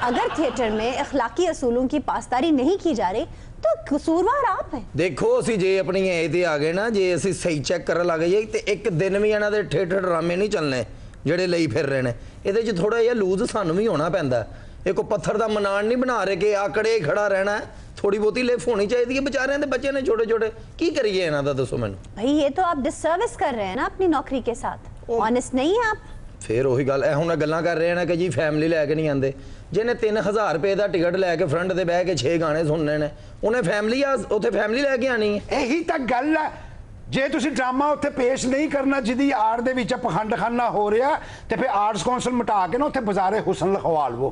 अगर थिएटर में अखलाकी असूलों की पासदारी नहीं की जा रही तो कसूरवार आप हैं। देखो असी जे अपनी ए ते आ गए ना, जे असी सही चेक करन लग जाए ते एक दिन भी इन्हां दे ठेठड़ ड्रामे नहीं चलने ਜਿਹੜੇ ਲਈ ਫਿਰ ਰਹੇ ਨੇ। ਇਹਦੇ 'ਚ ਥੋੜਾ ਜਿਹਾ ਲੂਜ਼ ਸਾਨੂੰ ਵੀ ਹੋਣਾ ਪੈਂਦਾ। ਇਹ ਕੋ ਪੱਥਰ ਦਾ ਮਨਾਣ ਨਹੀਂ ਬਣਾ ਰਹੇ ਕਿ ਆਕੜੇ ਖੜਾ ਰਹਿਣਾ, थोड़ी बहुत लिफ्ट होनी चाहिए है। बेचारे दे बच्चे ने छोटे छोटे की करिए इन्हां दा, दसो मैनू भाई ये तो आप डिसर्विस कर रहे हैं ना अपनी नौकरी के साथ, ऑनेस्ट नहीं है आप। फिर वही गल है, हुण गल्लां कर रहे हैं ना कि जी फैमिली लैके नहीं आते। जिन्हें 3000 रुपए का टिकट लैके फ्रंट से बह के 6 गाने सुनने ने, उन्हें फैमिली उत्थे फैमिली लैके आनी है। यही तो गल है, जे तुसी ड्रामा उत्थे पेश नहीं करना जिहदी आड़ दे विच पखंडखाना हो रहा ते फिर आर्ट्स कौंसल मिटा के ना उत्थे बाजारे हुसन लिखवा लवो।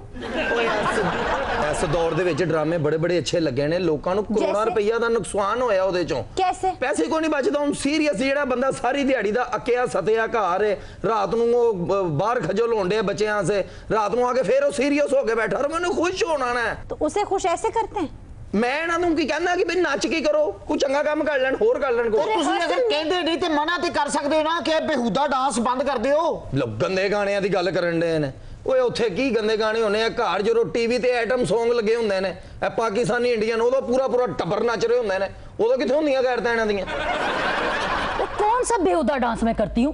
इस दौर दे विच ड्रामे बड़े बड़े अच्छे लगे ने, लोकां नूं करोड़ां रुपया दा नुकसान होया ओहदे चों। कैसे? पैसे कोई नहीं बचदा। हुण सीरियस जेड़ा बंदा सारी दिहाड़ी दा अक्या सत्या घर है, रात नूं ओ बाहर खजल होंदे बच्चों से, रात नूं आके फिर ओ सीरियस हो के बैठा और मैनूं खुश होना ना। तो उसे खुश ऐसे करते हैं? मैं इन्हां नूं की कहना कि भाई नच के करो, कोई चंगा काम कर लैण, होर कर लैण। तुसीं अगर कहंदे नहीं ते मना ते कर सकदे हो ना कि बेहुदा डांस बंद कर दिओ। लोग गंदे गाणियां दी गल करन दे ने। ओए उत्थे की गंदे गाने होने आ, घर जो टीवी ते आइटम सॉन्ग लगे हुंदे ने, ए पाकिस्तानी इंडियन ओदा पूरा पूरा टब्बर नच रहे हुंदे ने, ओदा कित्थे हुंदियां गैरतां इन्हां दियां। तो कौन सा बेहुदा डांस मैं करती हूँ?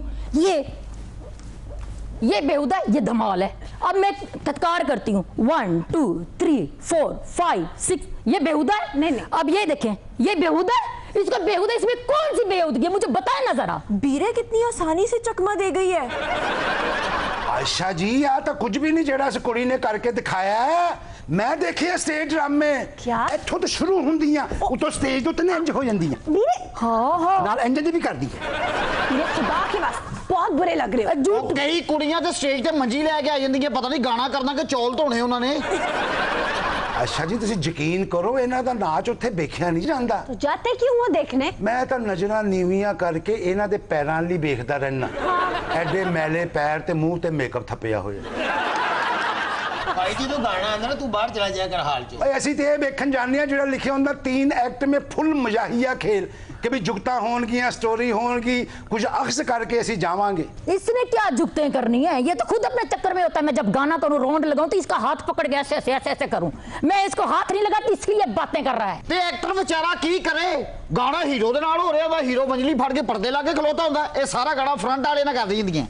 ये बेहुदा, ये धमाल है। अब मैं तत्कार करती हूँ 1 2 3 4 5 6, ये बेहुदा है। नहीं। अब ये देखें, ये बेहुदा है, इसका बेहुदा, इसमें कौन सी बेहुदगी है मुझे बताए ना जरा। बीरे कितनी आसानी से चकमा दे गई है। आयशा जी आ तो कुछ भी नहीं जेड़ा इस कुड़ी ने करके दिखाया है। मैं देखे स्टेज ड्रामे क्या इत्थों तो शुरू हुंदियां उतो स्टेज तो इंज हो जांदियां। बीरे हां नाल इंज दी भी कर दी। ये खुदा के वास्ते बहुत बुरे लग रहे हो। झूठ कई कुड़ियां ते स्टेज ते मंजी लेके आ जांदियां, पता नहीं गाना करना कि चौल धोने उन्होंने। अच्छा जी तुसी यकीन करो इन्हां दा नाच उत्थे देखिया नहीं जांदा। तो जाते क्यों वो देखने? मैं तो नजरां नीवियां करके इन्हां दे पैरां लई वेखदा रहना। ਐਡੇ ਮੈਲੇ ਪੈਰ ਤੇ ਮੂੰਹ ਤੇ ਮੇਕਅਪ ਥੱਪਿਆ ਹੋਇਆ। भाई जी तो गाना आंदा ना तू बाहर चला जाया कर हाल च। ਅਸੀਂ ਤੇ ਇਹ ਵੇਖਣ ਜਾਂਦੇ ਆ ਜਿਹੜਾ ਲਿਖਿਆ ਹੁੰਦਾ 3 एक्ट में फुल मजाहिया खेल कि भी जुगता होनगियां स्टोरी होनगी कुछ अक्स करके ਅਸੀਂ जावांगे। इसने क्या जुगतें करनी है, ये तो खुद अपने चक्कर में होता है। मैं जब गाना करूं राउंड लगाऊं तो इसका हाथ पकड़ के ऐसे ऐसे ऐसे ऐसे करूं, मैं इसको हाथ नहीं लगाती इसलिए बातें कर रहा है। ते एक्टर बेचारा की करे, गाना हीरो दे नाल हो रहा वा, हीरो मंजली फड़ के पर्दे ला के खलोता हुंदा, ये सारा गाना फ्रंट वाले ना कर दिंदियां।